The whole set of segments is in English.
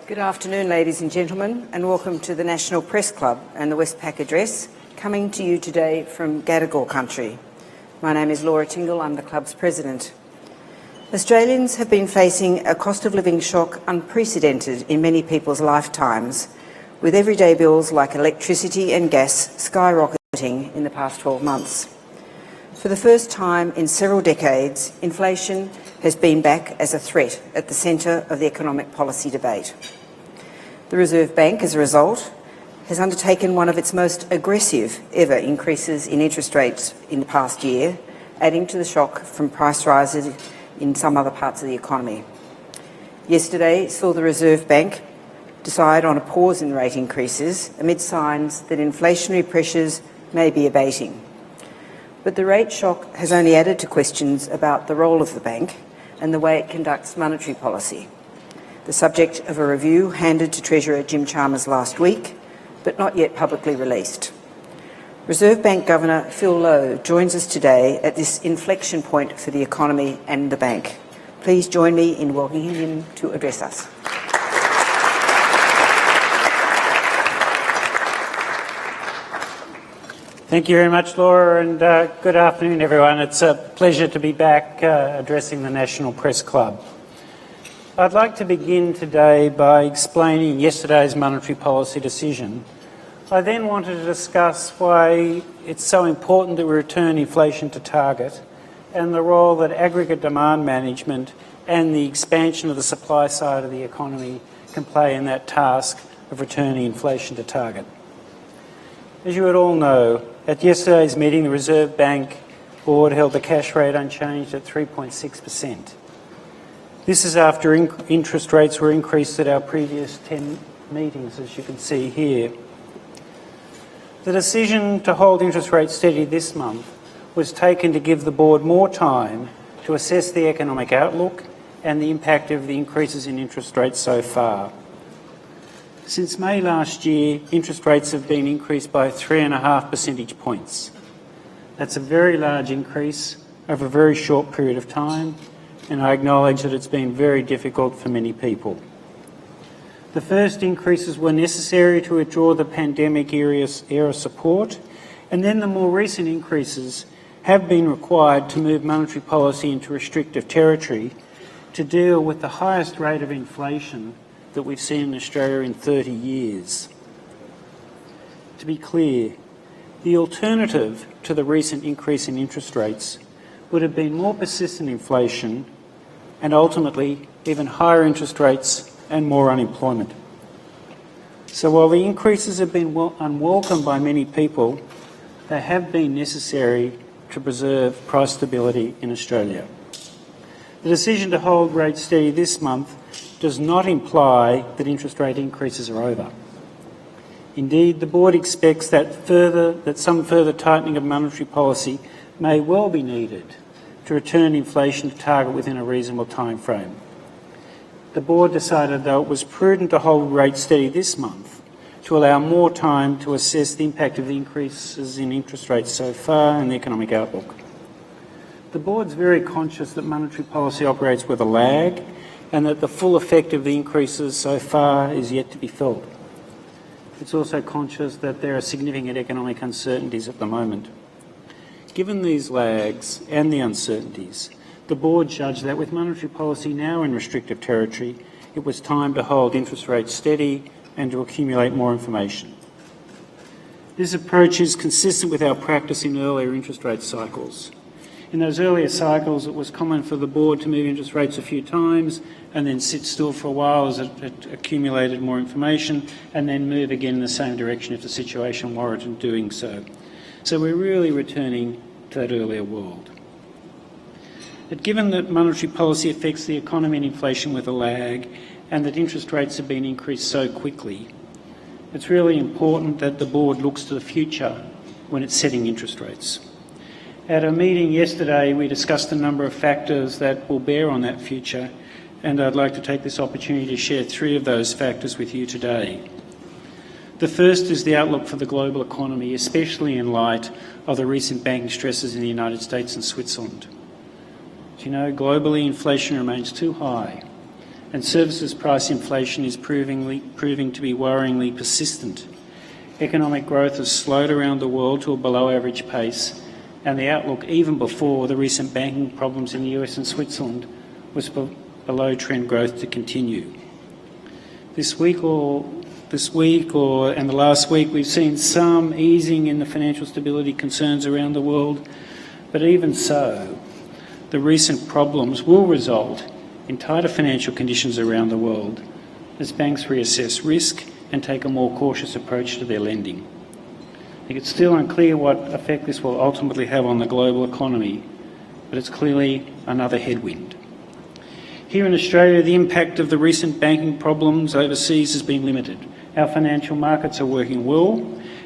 Good afternoon, ladies and gentlemen, and welcome to the National Press Club and the Westpac Address, coming to you today from Gadigal country. My name is Laura Tingle, I'm the club's president. Australians have been facing a cost of living shock unprecedented in many people's lifetimes, with everyday bills like electricity and gas skyrocketing in the past 12 months. For the first time in several decades, inflation has been back as a threat at the centre of the economic policy debate. The Reserve Bank, as a result, has undertaken one of its most aggressive ever increases in interest rates in the past year, adding to the shock from price rises in some other parts of the economy. Yesterday saw the Reserve Bank decide on a pause in rate increases amid signs that inflationary pressures may be abating. But the rate shock has only added to questions about the role of the bank and the way it conducts monetary policy, the subject of a review handed to Treasurer Jim Chalmers last week, but not yet publicly released. Reserve Bank Governor Phil Lowe joins us today at this inflection point for the economy and the bank. Please join me in welcoming him to address us. Thank you very much, Laura, and good afternoon, everyone. It's a pleasure to be back addressing the National Press Club. I'd like to begin today by explaining yesterday's monetary policy decision. I then wanted to discuss why it's so important that we return inflation to target and the role that aggregate demand management and the expansion of the supply side of the economy can play in that task of returning inflation to target. As you would all know, at yesterday's meeting, the Reserve Bank Board held the cash rate unchanged at 3.6%. This is after interest rates were increased at our previous 10 meetings, as you can see here. The decision to hold interest rates steady this month was taken to give the Board more time to assess the economic outlook and the impact of the increases in interest rates so far. Since May last year, interest rates have been increased by 3.5 percentage points. That's a very large increase over a very short period of time, and I acknowledge that it's been very difficult for many people. The first increases were necessary to withdraw the pandemic-era support, and then the more recent increases have been required to move monetary policy into restrictive territory to deal with the highest rate of inflation that we've seen in Australia in 30 years. To be clear, the alternative to the recent increase in interest rates would have been more persistent inflation and ultimately even higher interest rates and more unemployment. So while the increases have been unwelcome by many people, they have been necessary to preserve price stability in Australia. The decision to hold rates steady this month does not imply that interest rate increases are over. Indeed, the Board expects that some further tightening of monetary policy may well be needed to return inflation to target within a reasonable time frame. The Board decided, though, it was prudent to hold rates steady this month to allow more time to assess the impact of the increases in interest rates so far and the economic outlook. The Board's very conscious that monetary policy operates with a lag and that the full effect of the increases so far is yet to be felt. It's also conscious that there are significant economic uncertainties at the moment. Given these lags and the uncertainties, the Board judged that with monetary policy now in restrictive territory, it was time to hold interest rates steady and to accumulate more information. This approach is consistent with our practice in earlier interest rate cycles. In those earlier cycles, it was common for the Board to move interest rates a few times and then sit still for a while as it accumulated more information and then move again in the same direction if the situation warranted doing so. So we're really returning to that earlier world. But given that monetary policy affects the economy and inflation with a lag and that interest rates have been increased so quickly, it's really important that the Board looks to the future when it's setting interest rates. At a meeting yesterday, we discussed a number of factors that will bear on that future, and I'd like to take this opportunity to share 3 of those factors with you today. The first is the outlook for the global economy, especially in light of the recent banking stresses in the United States and Switzerland. As you know, globally, inflation remains too high, and services price inflation is proving to be worryingly persistent. Economic growth has slowed around the world to a below-average pace, and the outlook, even before the recent banking problems in the US and Switzerland, was below trend growth to continue. This week and the last week, we've seen some easing in the financial stability concerns around the world, but even so, the recent problems will result in tighter financial conditions around the world as banks reassess risk and take a more cautious approach to their lending. I think it's still unclear what effect this will ultimately have on the global economy, but it's clearly another headwind. Here in Australia, the impact of the recent banking problems overseas has been limited. Our financial markets are working well,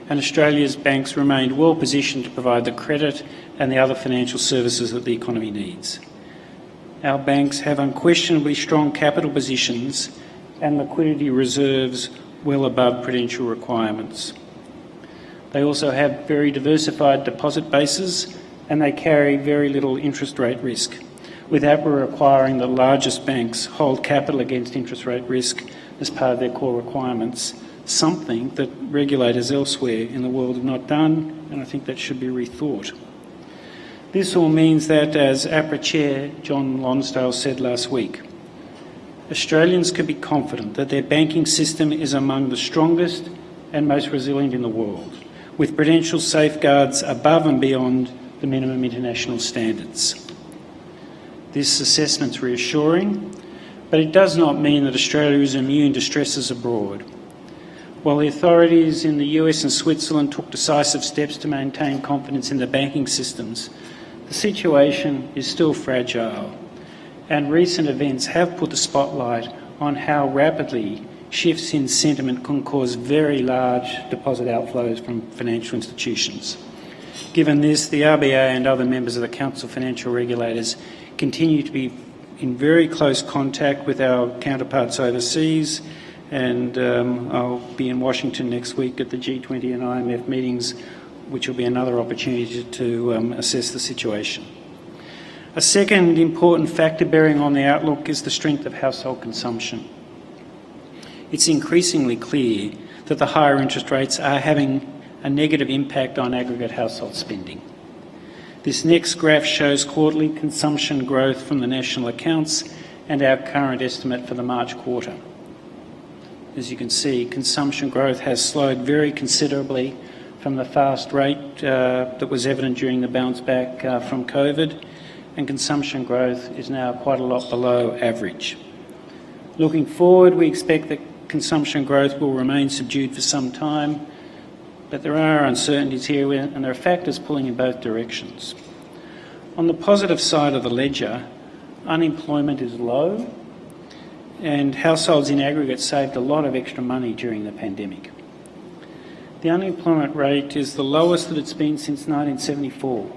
and Australia's banks remained well positioned to provide the credit and the other financial services that the economy needs. Our banks have unquestionably strong capital positions and liquidity reserves well above prudential requirements. They also have very diversified deposit bases, and they carry very little interest rate risk, with APRA requiring the largest banks hold capital against interest rate risk as part of their core requirements, something that regulators elsewhere in the world have not done, and I think that should be rethought. This all means that, as APRA Chair John Lonsdale said last week, Australians can be confident that their banking system is among the strongest and most resilient in the world, with prudential safeguards above and beyond the minimum international standards. This assessment's reassuring, but it does not mean that Australia is immune to stresses abroad. While the authorities in the US and Switzerland took decisive steps to maintain confidence in the banking systems, the situation is still fragile, and recent events have put the spotlight on how rapidly shifts in sentiment can cause very large deposit outflows from financial institutions. Given this, the RBA and other members of the Council of Financial Regulators continue to be in very close contact with our counterparts overseas, and I'll be in Washington next week at the G20 and IMF meetings, which will be another opportunity to assess the situation. A second important factor bearing on the outlook is the strength of household consumption. It's increasingly clear that the higher interest rates are having a negative impact on aggregate household spending. This next graph shows quarterly consumption growth from the national accounts and our current estimate for the March quarter. As you can see, consumption growth has slowed very considerably from the fast rate that was evident during the bounce back from COVID, and consumption growth is now quite a lot below average. Looking forward, we expect that consumption growth will remain subdued for some time, but there are uncertainties here and there are factors pulling in both directions. On the positive side of the ledger, unemployment is low, and households in aggregate saved a lot of extra money during the pandemic. The unemployment rate is the lowest that it's been since 1974.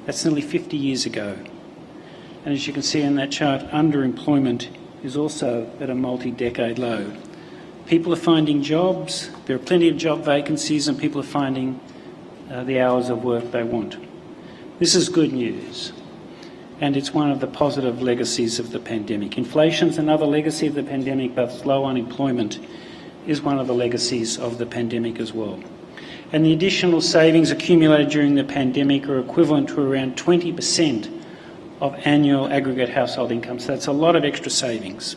That's nearly 50 years ago. And as you can see in that chart, underemployment is also at a multi-decade low. People are finding jobs, there are plenty of job vacancies, and people are finding the hours of work they want. This is good news, and it's one of the positive legacies of the pandemic. Inflation's another legacy of the pandemic, but low unemployment is one of the legacies of the pandemic as well. And the additional savings accumulated during the pandemic are equivalent to around 20% of annual aggregate household income. So that's a lot of extra savings.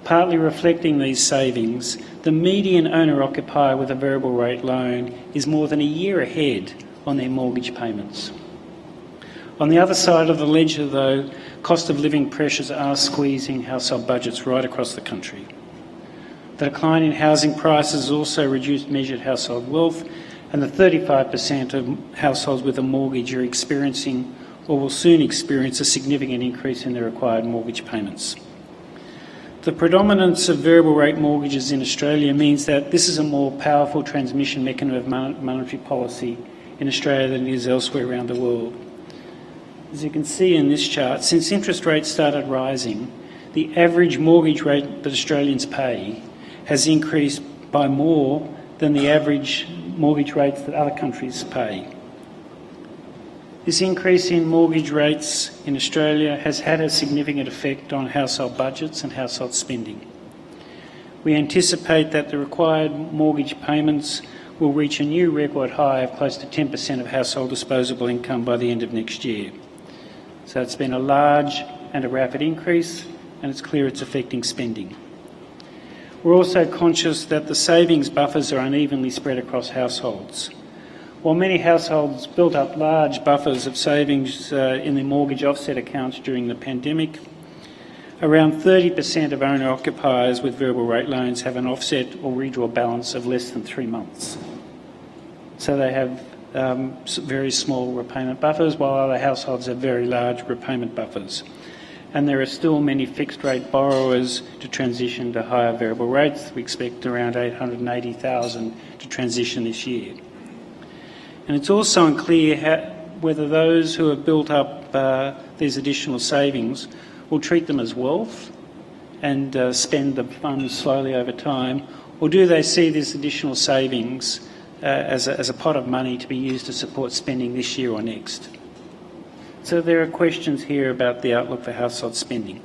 Partly reflecting these savings, the median owner-occupier with a variable rate loan is more than a year ahead on their mortgage payments. On the other side of the ledger, though, cost of living pressures are squeezing household budgets right across the country. The decline in housing prices also reduced measured household wealth, and the 35% of households with a mortgage are experiencing or will soon experience a significant increase in their required mortgage payments. The predominance of variable rate mortgages in Australia means that this is a more powerful transmission mechanism of monetary policy in Australia than it is elsewhere around the world. As you can see in this chart, since interest rates started rising, the average mortgage rate that Australians pay has increased by more than the average mortgage rates that other countries pay. This increase in mortgage rates in Australia has had a significant effect on household budgets and household spending. We anticipate that the required mortgage payments will reach a new record high of close to 10% of household disposable income by the end of next year. So it's been a large and a rapid increase, and it's clear it's affecting spending. We're also conscious that the savings buffers are unevenly spread across households. While many households built up large buffers of savings in their mortgage offset accounts during the pandemic, around 30% of owner-occupiers with variable rate loans have an offset or redraw balance of less than 3 months. So they have very small repayment buffers, while other households have very large repayment buffers. And there are still many fixed-rate borrowers to transition to higher variable rates. We expect around 880,000 to transition this year. And it's also unclear whether those who have built up these additional savings will treat them as wealth and spend the funds slowly over time, or do they see this additional savings as a pot of money to be used to support spending this year or next? So there are questions here about the outlook for household spending.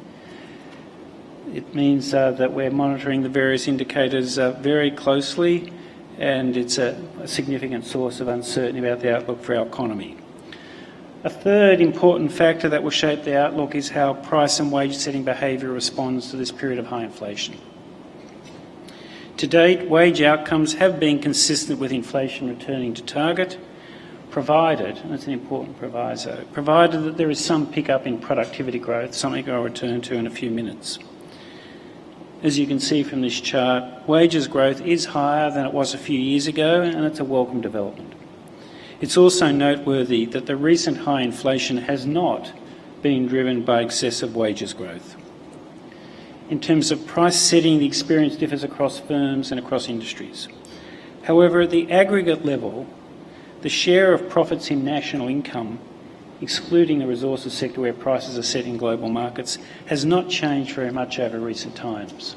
It means that we're monitoring the various indicators very closely, and it's a significant source of uncertainty about the outlook for our economy. A third important factor that will shape the outlook is how price and wage setting behaviour responds to this period of high inflation. To date, wage outcomes have been consistent with inflation returning to target, provided, and it's an important proviso, provided that there is some pickup in productivity growth, something I'll return to in a few minutes. As you can see from this chart, wages growth is higher than it was a few years ago, and it's a welcome development. It's also noteworthy that the recent high inflation has not been driven by excessive wages growth. In terms of price setting, the experience differs across firms and across industries. However, at the aggregate level, the share of profits in national income, excluding the resources sector where prices are set in global markets, has not changed very much over recent times.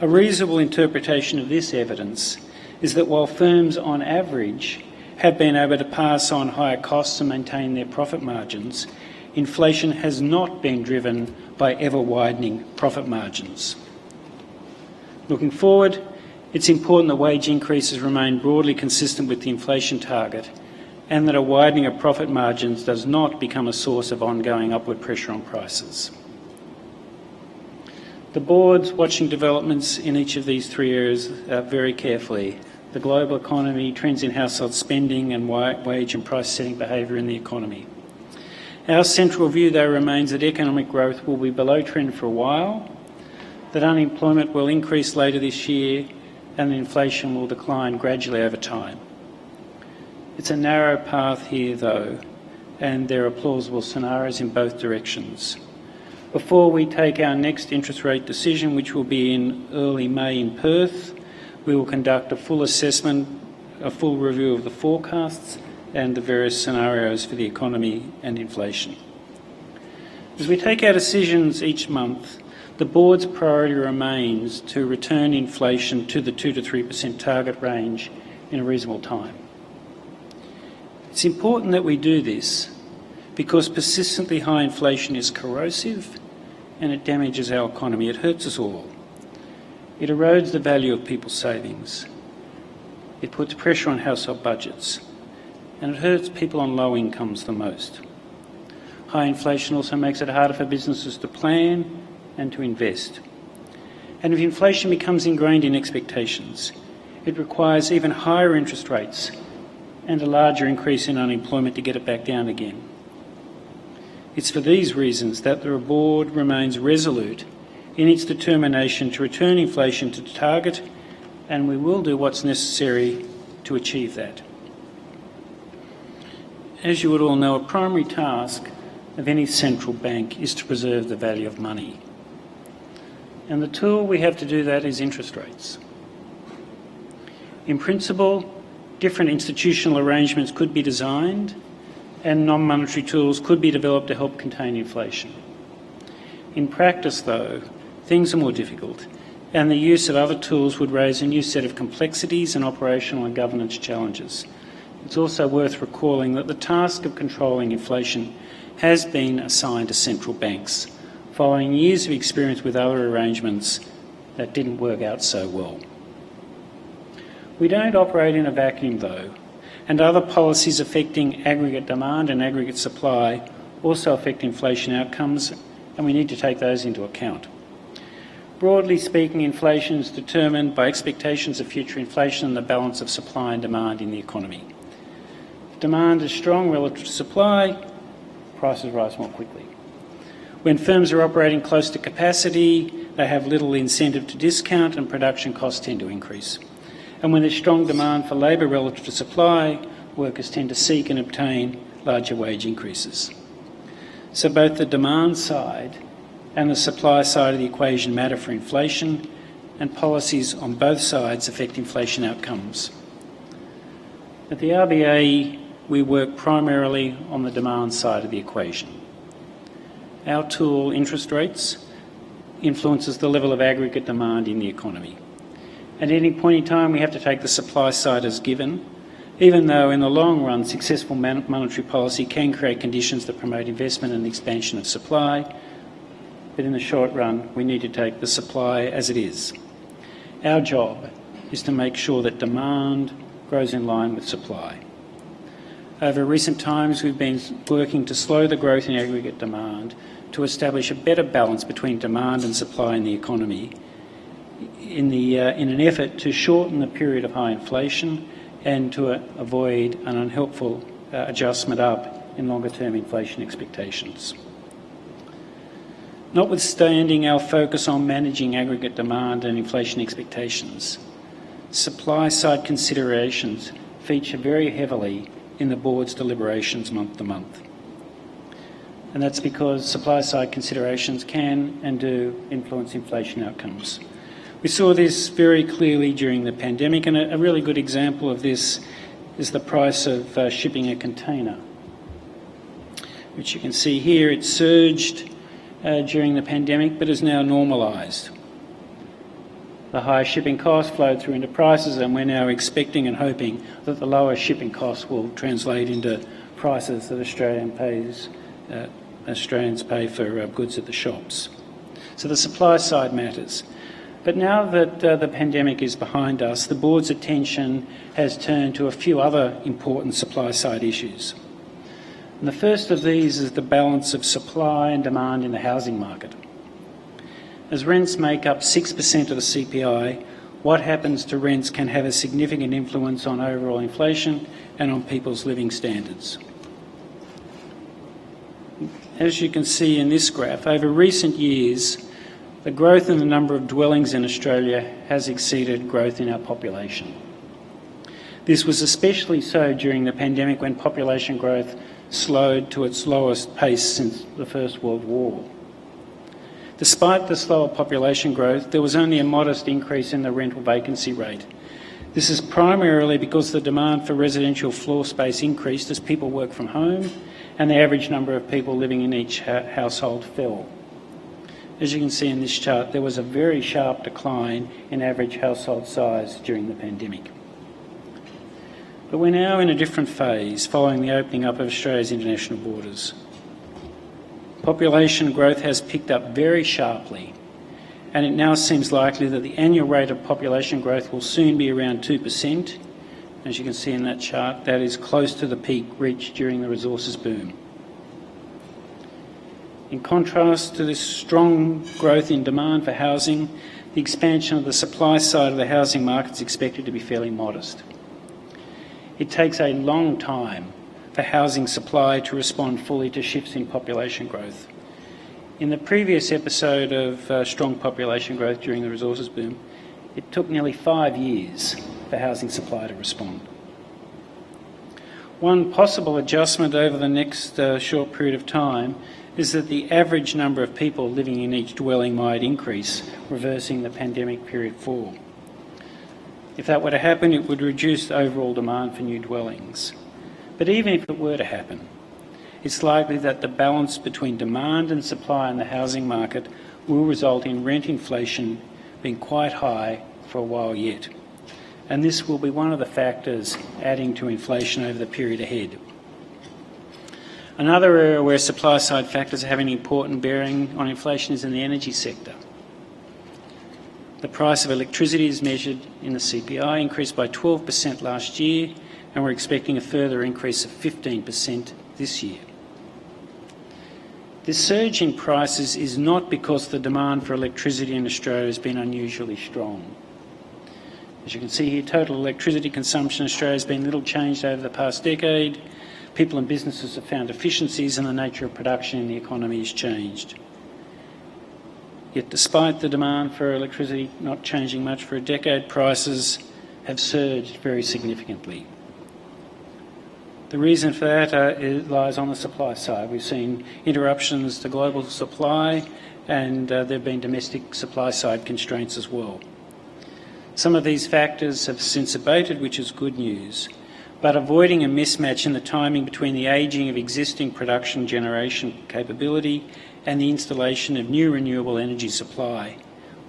A reasonable interpretation of this evidence is that while firms on average have been able to pass on higher costs and maintain their profit margins, inflation has not been driven by ever-widening profit margins. Looking forward, it's important that wage increases remain broadly consistent with the inflation target, and that a widening of profit margins does not become a source of ongoing upward pressure on prices. The board's watching developments in each of these three areas very carefully: the global economy, trends in household spending, and wage and price setting behaviour in the economy. Our central view, though, remains that economic growth will be below trend for a while, that unemployment will increase later this year, and that inflation will decline gradually over time. It's a narrow path here, though, and there are plausible scenarios in both directions. Before we take our next interest rate decision, which will be in early May in Perth, we will conduct a full assessment, a full review of the forecasts and the various scenarios for the economy and inflation. As we take our decisions each month, the board's priority remains to return inflation to the 2 to 3% target range in a reasonable time. It's important that we do this because persistently high inflation is corrosive and it damages our economy. It hurts us all. It erodes the value of people's savings. It puts pressure on household budgets, and it hurts people on low incomes the most. High inflation also makes it harder for businesses to plan and to invest. And if inflation becomes ingrained in expectations, it requires even higher interest rates and a larger increase in unemployment to get it back down again. It's for these reasons that the board remains resolute in its determination to return inflation to target, and we will do what's necessary to achieve that. As you would all know, a primary task of any central bank is to preserve the value of money. And the tool we have to do that is interest rates. In principle, different institutional arrangements could be designed and non-monetary tools could be developed to help contain inflation. In practice, though, things are more difficult, and the use of other tools would raise a new set of complexities and operational and governance challenges. It's also worth recalling that the task of controlling inflation has been assigned to central banks, following years of experience with other arrangements that didn't work out so well. We don't operate in a vacuum though, and other policies affecting aggregate demand and aggregate supply also affect inflation outcomes, and we need to take those into account. Broadly speaking, inflation is determined by expectations of future inflation and the balance of supply and demand in the economy. If demand is strong relative to supply, prices rise more quickly. When firms are operating close to capacity, they have little incentive to discount and production costs tend to increase. And when there's strong demand for labour relative to supply, workers tend to seek and obtain larger wage increases. So both the demand side and the supply side of the equation matter for inflation, and policies on both sides affect inflation outcomes. At the RBA, we work primarily on the demand side of the equation. Our tool, interest rates, influences the level of aggregate demand in the economy. At any point in time, we have to take the supply side as given, even though in the long run, successful monetary policy can create conditions that promote investment and the expansion of supply. But in the short run, we need to take the supply as it is. Our job is to make sure that demand grows in line with supply. Over recent times, we've been working to slow the growth in aggregate demand to establish a better balance between demand and supply in the economy in an effort to shorten the period of high inflation and to avoid an unhelpful adjustment up in longer-term inflation expectations. Notwithstanding our focus on managing aggregate demand and inflation expectations, supply-side considerations feature very heavily in the board's deliberations month to month. And that's because supply-side considerations can and do influence inflation outcomes. We saw this very clearly during the pandemic, and a really good example of this is the price of shipping a container, which you can see here. It surged during the pandemic, but is now normalised. The higher shipping costs flowed through into prices, and we're now expecting and hoping that the lower shipping costs will translate into prices that Australians pay for goods at the shops. So the supply side matters. But now that the pandemic is behind us, the board's attention has turned to a few other important supply side issues. And the first of these is the balance of supply and demand in the housing market. As rents make up 6% of the CPI, what happens to rents can have a significant influence on overall inflation and on people's living standards. As you can see in this graph, over recent years, the growth in the number of dwellings in Australia has exceeded growth in our population. This was especially so during the pandemic, when population growth slowed to its lowest pace since the First World War. Despite the slower population growth, there was only a modest increase in the rental vacancy rate. This is primarily because the demand for residential floor space increased as people work from home and the average number of people living in each household fell. As you can see in this chart, there was a very sharp decline in average household size during the pandemic. But we're now in a different phase following the opening up of Australia's international borders. Population growth has picked up very sharply, and it now seems likely that the annual rate of population growth will soon be around 2%. As you can see in that chart, that is close to the peak reached during the resources boom. In contrast to this strong growth in demand for housing, the expansion of the supply side of the housing market is expected to be fairly modest. It takes a long time for housing supply to respond fully to shifts in population growth. In the previous episode of strong population growth during the resources boom, it took nearly 5 years for housing supply to respond. One possible adjustment over the next short period of time is that the average number of people living in each dwelling might increase, reversing the pandemic period fall. If that were to happen, it would reduce the overall demand for new dwellings. But even if it were to happen, it's likely that the balance between demand and supply in the housing market will result in rent inflation being quite high for a while yet. and this will be one of the factors adding to inflation over the period ahead. Another area where supply-side factors are having an important bearing on inflation is in the energy sector. The price of electricity as measured in the CPI increased by 12% last year, and we're expecting a further increase of 15% this year. This surge in prices is not because the demand for electricity in Australia has been unusually strong. As you can see here, total electricity consumption in Australia has been little changed over the past decade. People and businesses have found efficiencies and the nature of production in the economy has changed. Yet despite the demand for electricity not changing much for a decade, prices have surged very significantly. The reason for that lies on the supply side. We've seen interruptions to global supply and there have been domestic supply side constraints as well. Some of these factors have since abated, which is good news, but avoiding a mismatch in the timing between the ageing of existing production generation capability and the installation of new renewable energy supply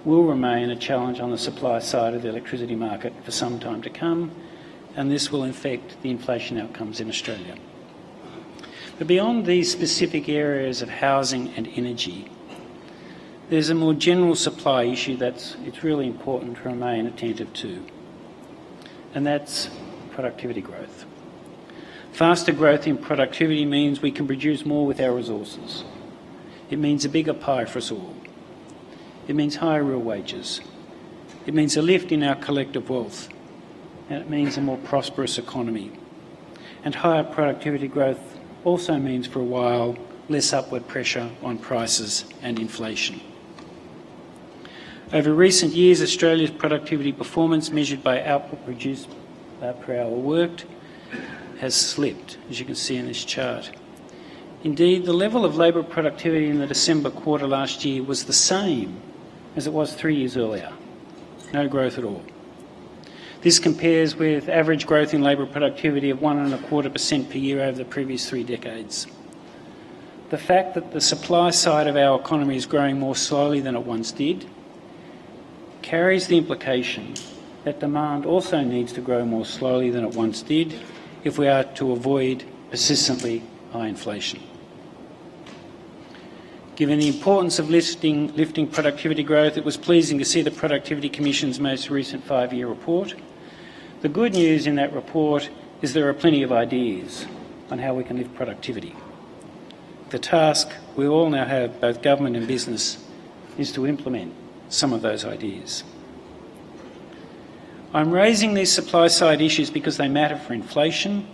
will remain a challenge on the supply side of the electricity market for some time to come, and this will affect the inflation outcomes in Australia. But beyond these specific areas of housing and energy, there's a more general supply issue it's really important to remain attentive to, and that's productivity growth. Faster growth in productivity means we can produce more with our resources. It means a bigger pie for us all. It means higher real wages. It means a lift in our collective wealth. And it means a more prosperous economy. And higher productivity growth also means, for a while, less upward pressure on prices and inflation. Over recent years, Australia's productivity performance, measured by output produced per hour worked, has slipped, as you can see in this chart. Indeed, the level of labour productivity in the December quarter last year was the same as it was 3 years earlier. No growth at all. This compares with average growth in labour productivity of 1.25% per year over the previous 3 decades. The fact that the supply side of our economy is growing more slowly than it once did carries the implication that demand also needs to grow more slowly than it once did if we are to avoid persistently high inflation. Given the importance of lifting productivity growth, it was pleasing to see the Productivity Commission's most recent 5-year report. The good news in that report is there are plenty of ideas on how we can lift productivity. The task we all now have, both government and business, is to implement some of those ideas. I'm raising these supply-side issues because they matter for inflation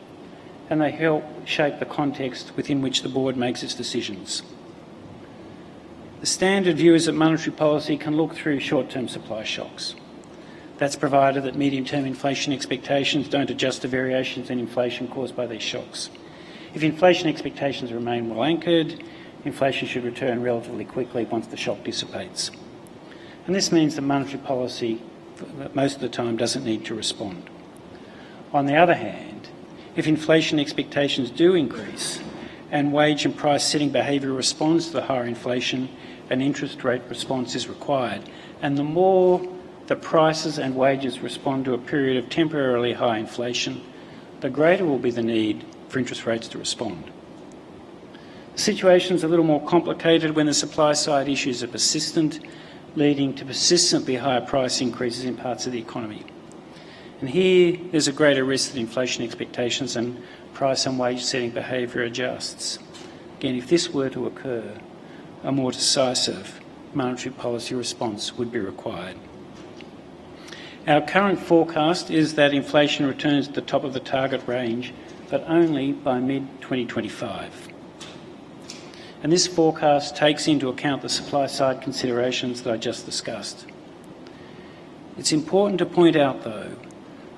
and they help shape the context within which the board makes its decisions. The standard view is that monetary policy can look through short-term supply shocks. That's provided that medium-term inflation expectations don't adjust to variations in inflation caused by these shocks. If inflation expectations remain well anchored, inflation should return relatively quickly once the shock dissipates. And this means that monetary policy, most of the time, doesn't need to respond. On the other hand, if inflation expectations do increase and wage and price setting behaviour responds to the higher inflation, an interest rate response is required. And the more the prices and wages respond to a period of temporarily high inflation, the greater will be the need for interest rates to respond. The situation is a little more complicated when the supply-side issues are persistent, leading to persistently higher price increases in parts of the economy. And here there's a greater risk that inflation expectations and price and wage setting behaviour adjusts. Again, if this were to occur, a more decisive monetary policy response would be required. Our current forecast is that inflation returns to the top of the target range, but only by mid-2025. And this forecast takes into account the supply-side considerations that I just discussed. It's important to point out, though,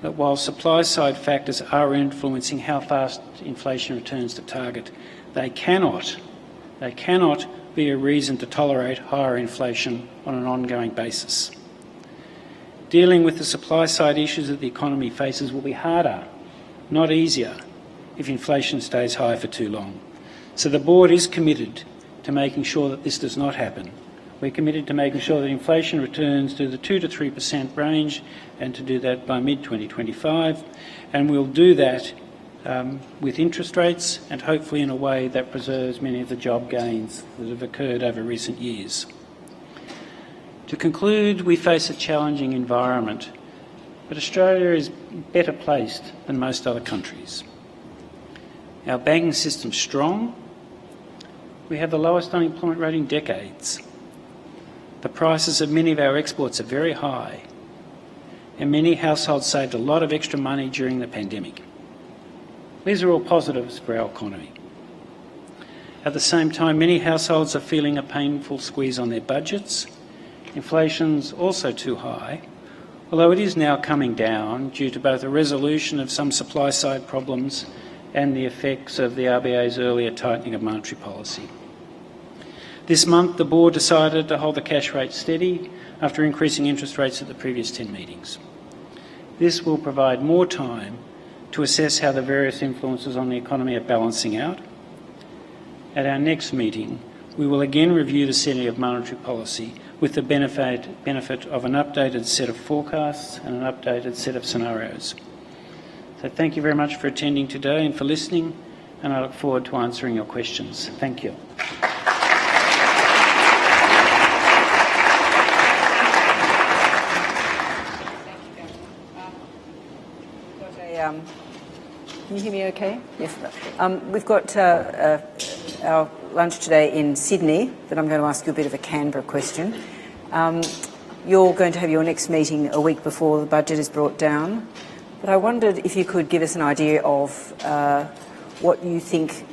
that while supply-side factors are influencing how fast inflation returns to target, they cannot be a reason to tolerate higher inflation on an ongoing basis. Dealing with the supply-side issues that the economy faces will be harder, not easier, if inflation stays high for too long. So the board is committed to making sure that this does not happen We're committed to making sure that inflation returns to the 2 to 3% range and to do that by mid-2025. And we'll do that with interest rates and hopefully in a way that preserves many of the job gains that have occurred over recent years. To conclude, we face a challenging environment, but Australia is better placed than most other countries. Our banking system's strong. We have the lowest unemployment rate in decades. The prices of many of our exports are very high, and many households saved a lot of extra money during the pandemic. These are all positives for our economy. At the same time, many households are feeling a painful squeeze on their budgets. Inflation's also too high, although it is now coming down due to both a resolution of some supply-side problems and the effects of the RBA's earlier tightening of monetary policy. This month, the board decided to hold the cash rate steady after increasing interest rates at the previous 10 meetings. This will provide more time to assess how the various influences on the economy are balancing out. At our next meeting, we will again review the setting of monetary policy with the benefit of an updated set of forecasts and an updated set of scenarios. So thank you very much for attending today and for listening, and I look forward to answering your questions. Thank you. Can you hear me okay? Yes. We've got our lunch today in Sydney, but I'm going to ask you a bit of a Canberra question. You're going to have your next meeting a week before the budget is brought down, but I wondered if you could give us an idea of what you think,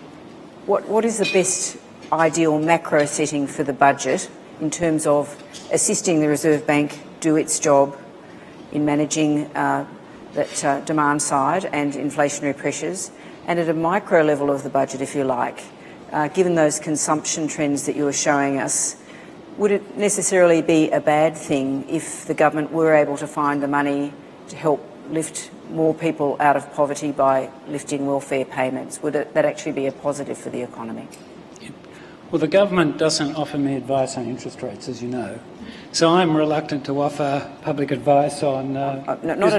what is the best ideal macro setting for the budget in terms of assisting the Reserve Bank do its job in managing that demand side and inflationary pressures, and at a micro level of the budget, if you like, given those consumption trends that you were showing us, would it necessarily be a bad thing if the government were able to find the money to help lift more people out of poverty by lifting welfare payments? Would that actually be a positive for the economy? Well, the government doesn't offer me advice on interest rates, as you know. So I'm reluctant to offer public advice on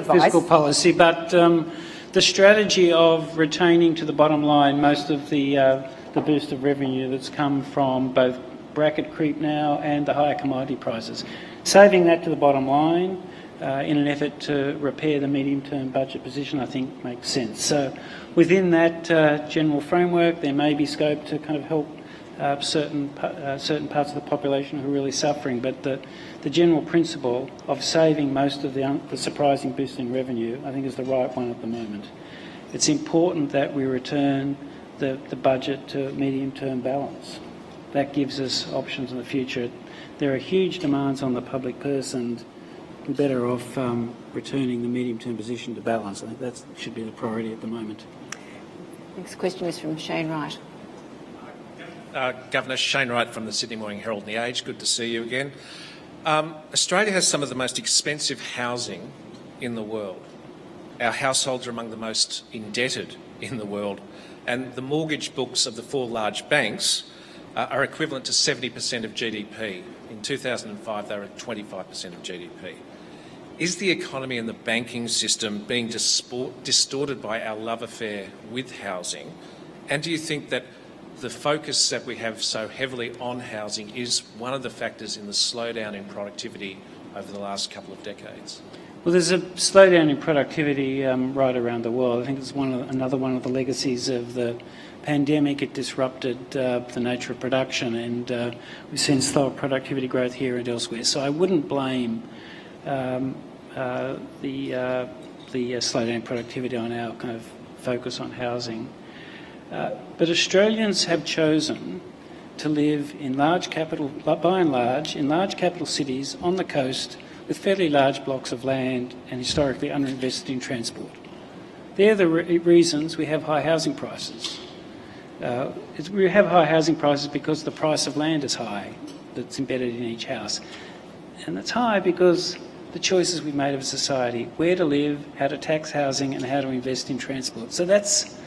fiscal policy, but the strategy of retaining to the bottom line most of the boost of revenue that's come from both bracket creep now and the higher commodity prices, saving that to the bottom line in an effort to repair the medium-term budget position, I think makes sense. So within that general framework, there may be scope to kind of help certain parts of the population who are really suffering, but the general principle of saving most of the surprising boost in revenue, I think, is the right one at the moment. It's important that we return the budget to medium-term balance. That gives us options in the future. There are huge demands on the public purse, and we're better off returning the medium-term position to balance. I think that should be the priority at the moment. Next question is from Shane Wright. Governor, Shane Wright from the Sydney Morning Herald and The Age. Good to see you again. Australia has some of the most expensive housing in the world. Our households are among the most indebted in the world, and the mortgage books of the 4 large banks are equivalent to 70% of GDP. In 2005, they were at 25% of GDP. Is the economy and the banking system being distorted by our love affair with housing? And do you think that the focus that we have so heavily on housing is one of the factors in the slowdown in productivity over the last couple of decades? Well, there's a slowdown in productivity right around the world. I think it's another one of the legacies of the pandemic. It disrupted the nature of production, and we've seen slower productivity growth here and elsewhere. So I wouldn't blame the slowdown in productivity on our kind of focus on housing. But Australians have chosen to live in by and large, in large capital cities on the coast with fairly large blocks of land and historically underinvested in transport. They're the reasons we have high housing prices. We have high housing prices because the price of land is high that's embedded in each house. And it's high because the choices we've made as a society, where to live, how to tax housing and how to invest in transport. So that's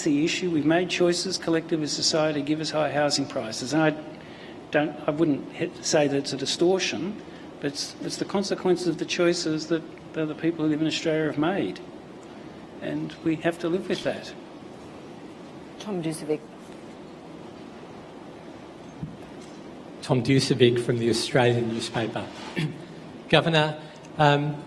the issue. We've made choices collectively as a society to give us high housing prices. And I I wouldn't say that it's a distortion, but it's the consequences of the choices that the people who live in Australia have made. And we have to live with that. Tom Dusevic. Tom Dusevic from the Australian newspaper. Governor,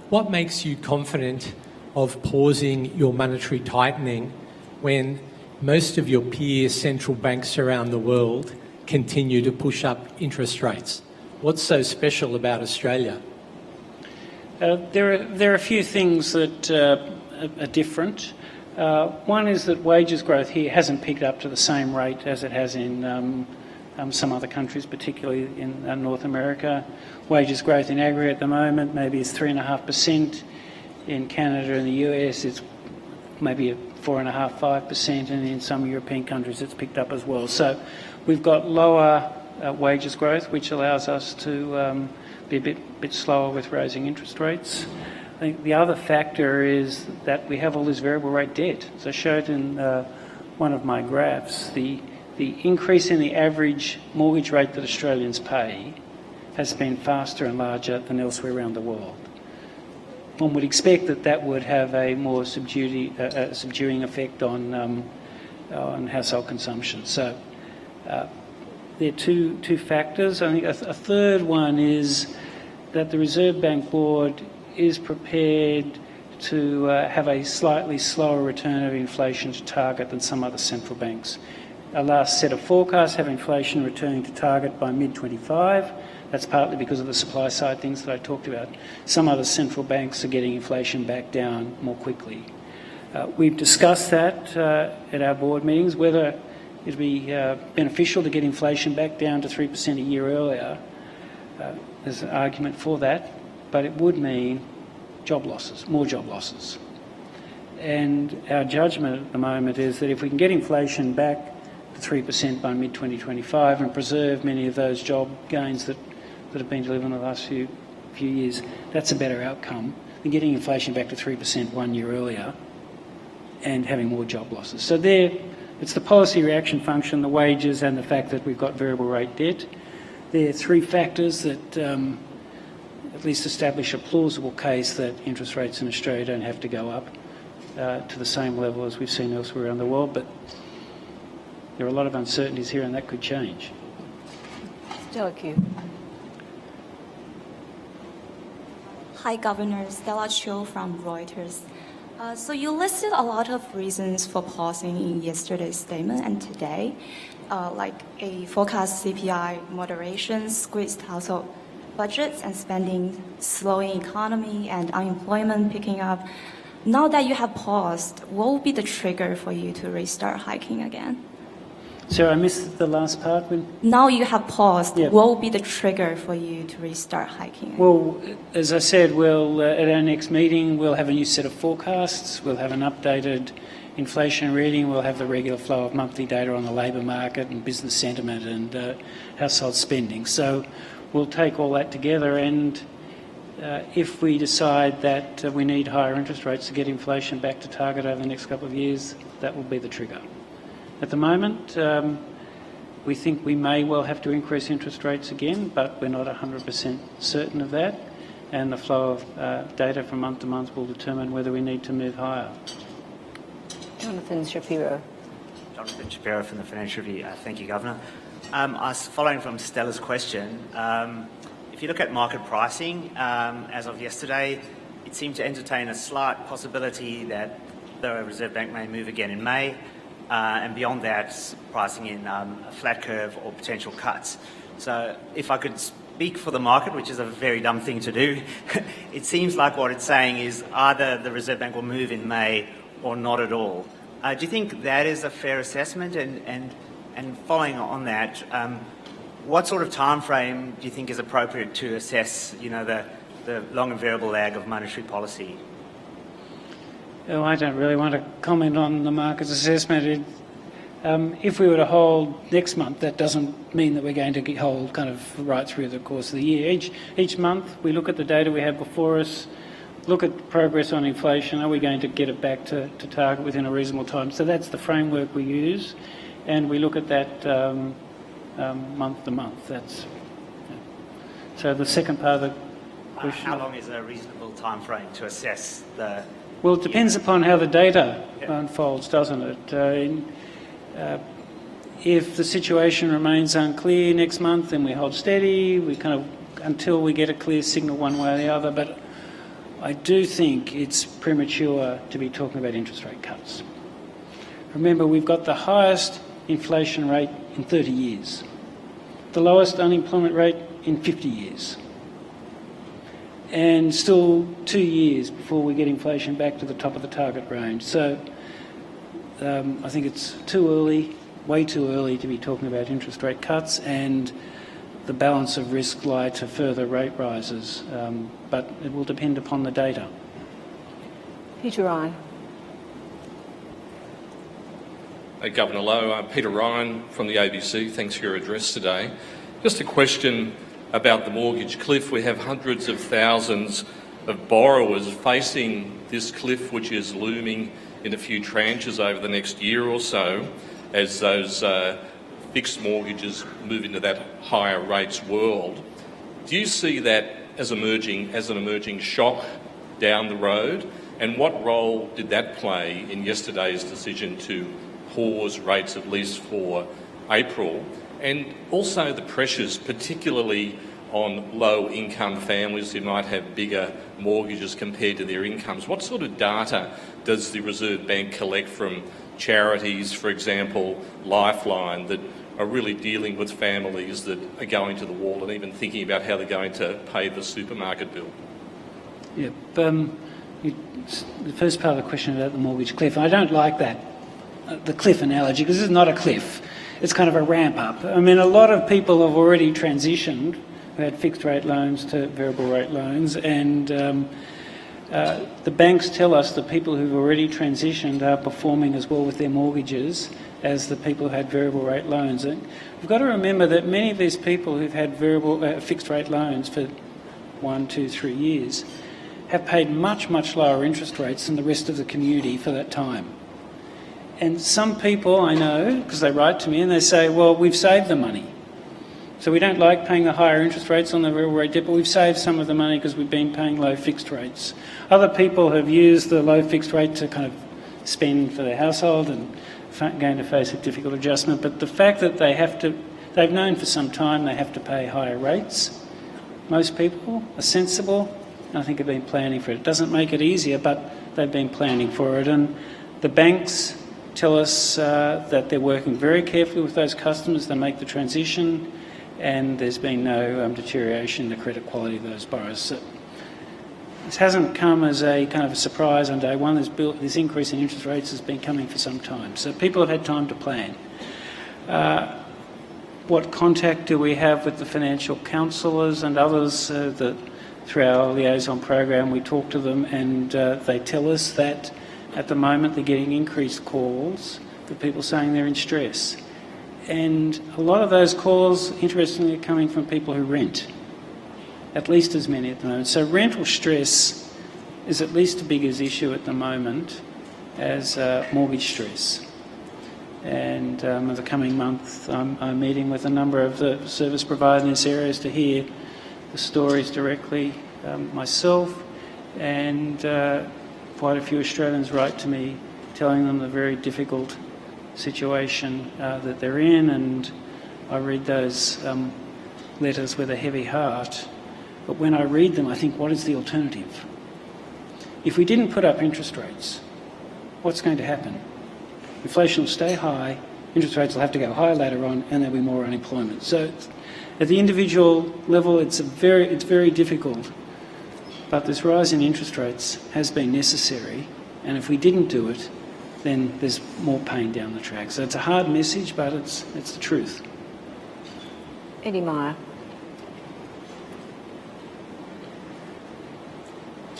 what makes you confident of pausing your monetary tightening when most of your peer central banks around the world continue to push up interest rates? What's so special about Australia? There are a few things that are different. One is that wages growth here hasn't picked up to the same rate as it has in some other countries, particularly in North America. Wages growth in aggregate at the moment maybe is 3.5%. In Canada and the US it's maybe 4.5%, 5%, and in some European countries it's picked up as well. So we've got lower wages growth, which allows us to be a bit slower with raising interest rates. I think the other factor is that we have all this variable rate debt. As I showed in one of my graphs, the increase in the average mortgage rate that Australians pay has been faster and larger than elsewhere around the world. One would expect that would have a more subduing effect on household consumption. So there are two factors. I think a third one is that the Reserve Bank Board is prepared to have a slightly slower return of inflation to target than some other central banks. Our last set of forecasts have inflation returning to target by mid-25. That's partly because of the supply side things that I talked about. Some other central banks are getting inflation back down more quickly. We've discussed that at our board meetings, whether it'd be beneficial to get inflation back down to 3% a year earlier. There's an argument for that, but it would mean job losses, more job losses. And our judgment at the moment is that if we can get inflation back to 3% by mid-2025 and preserve many of those job gains that have been delivered in the last few years, that's a better outcome than getting inflation back to 3% 1 year earlier and having more job losses. So it's the policy reaction function, the wages, and the fact that we've got variable rate debt. There are three factors that at least establish a plausible case that interest rates in Australia don't have to go up to the same level as we've seen elsewhere around the world, but there are a lot of uncertainties here and that could change. Stella Q. Hi, Governor. Stella Chiu from Reuters. So you listed a lot of reasons for pausing in yesterday's statement and today, like a forecast CPI moderation, squeezed household budgets and spending, slowing economy and unemployment picking up. Now that you have paused, what will be the trigger for you to restart hiking again? So I missed the last part. Now you have paused, Yeah. what will be the trigger for you to restart hiking again? Well, as I said, we'll at our next meeting we'll have a new set of forecasts. We'll have an updated inflation reading. We'll have the regular flow of monthly data on the labour market and business sentiment and household spending. So we'll take all that together, and if we decide that we need higher interest rates to get inflation back to target over the next couple of years, that will be the trigger. At the moment, we think we may well have to increase interest rates again, but we're not 100% certain of that, and the flow of data from month to month will determine whether we need to move higher. Jonathan Shapiro. Jonathan Shapiro from the Financial Review. Thank you, Governor. I was following from Stella's question. If you look at market pricing, as of yesterday, it seemed to entertain a slight possibility that the Reserve Bank may move again in May. And beyond that, pricing in a flat curve or potential cuts. So if I could speak for the market, which is a very dumb thing to do, it seems like what it's saying is either the Reserve Bank will move in May or not at all. Do you think that is a fair assessment? And following on that, what sort of time frame do you think is appropriate to assess, the long and variable lag of monetary policy? Oh, I don't really want to comment on the market's assessment. If we were to hold next month, that doesn't mean that we're going to hold kind of right through the course of the year. Each month we look at the data we have before us, look at progress on inflation. Are we going to get it back to target within a reasonable time? So that's the framework we use, and we look at that month to month. So the second part of the question. How long is a reasonable time frame to assess the... Well, it depends upon how the data unfolds, doesn't it? If the situation remains unclear next month, then we hold steady. We until we get a clear signal one way or the other. But I do think it's premature to be talking about interest rate cuts. Remember, we've got the highest inflation rate in 30 years, the lowest unemployment rate in 50 years, and still 2 years before we get inflation back to the top of the target range. So I think it's too early, way too early to be talking about interest rate cuts, and the balance of risk lie to further rate rises, but it will depend upon the data. Peter Ryan. Governor Lowe, Peter Ryan from the ABC. Thanks for your address today. Just a question about the mortgage cliff. We have hundreds of thousands of borrowers facing this cliff, which is looming in a few tranches over the next year or so as those fixed mortgages move into that higher rates world. Do you see that as an emerging shock down the road? And what role did that play in yesterday's decision to pause rates at least for April? And also the pressures, particularly on low-income families who might have bigger mortgages compared to their incomes. What sort of data does the Reserve Bank collect from charities, for example, Lifeline, that are really dealing with families that are going to the wall and even thinking about how they're going to pay the supermarket bill? Yeah, the first part of the question about the mortgage cliff, I don't like that, the cliff analogy, because this is not a cliff. It's kind of a ramp up. I mean, a lot of people have already transitioned, who had fixed rate loans to variable rate loans, and the banks tell us the people who've already transitioned are performing as well with their mortgages as the people who had variable rate loans. And we've got to remember that many of these people who've had fixed rate loans for 1, 2, 3 years have paid much, much lower interest rates than the rest of the community for that time. And some people I know, because they write to me and they say, well, we've saved the money. So we don't like paying the higher interest rates on the variable rate debt, but we've saved some of the money because we've been paying low fixed rates. Other people have used the low fixed rate to kind of spend for their household and going to face a difficult adjustment. But the fact that they've known for some time they have to pay higher rates. Most people are sensible, and I think have been planning for it. It doesn't make it easier, but they've been planning for it. And the banks tell us that they're working very carefully with those customers. They make the transition, and there's been no deterioration in the credit quality of those borrowers. So this hasn't come as a kind of a surprise on day one. This increase in interest rates has been coming for some time. So people have had time to plan. What contact do we have with the financial counsellors and others that through our liaison program we talk to them, and they tell us that at the moment they're getting increased calls for people saying they're in stress. And a lot of those calls, interestingly, are coming from people who rent, at least as many at the moment. So rental stress is at least as big an issue at the moment as mortgage stress. And in the coming month, I'm meeting with a number of the service providers in this area to hear the stories directly myself, and quite a few Australians write to me telling them the very difficult situation that they're in, and I read those letters with a heavy heart. But when I read them, I think, what is the alternative? If we didn't put up interest rates, what's going to happen? Inflation will stay high, interest rates will have to go higher later on, and there'll be more unemployment. So at the individual level, it's very difficult. But this rise in interest rates has been necessary, and if we didn't do it, then there's more pain down the track. So it's a hard message, but it's the truth. Eddie Meyer.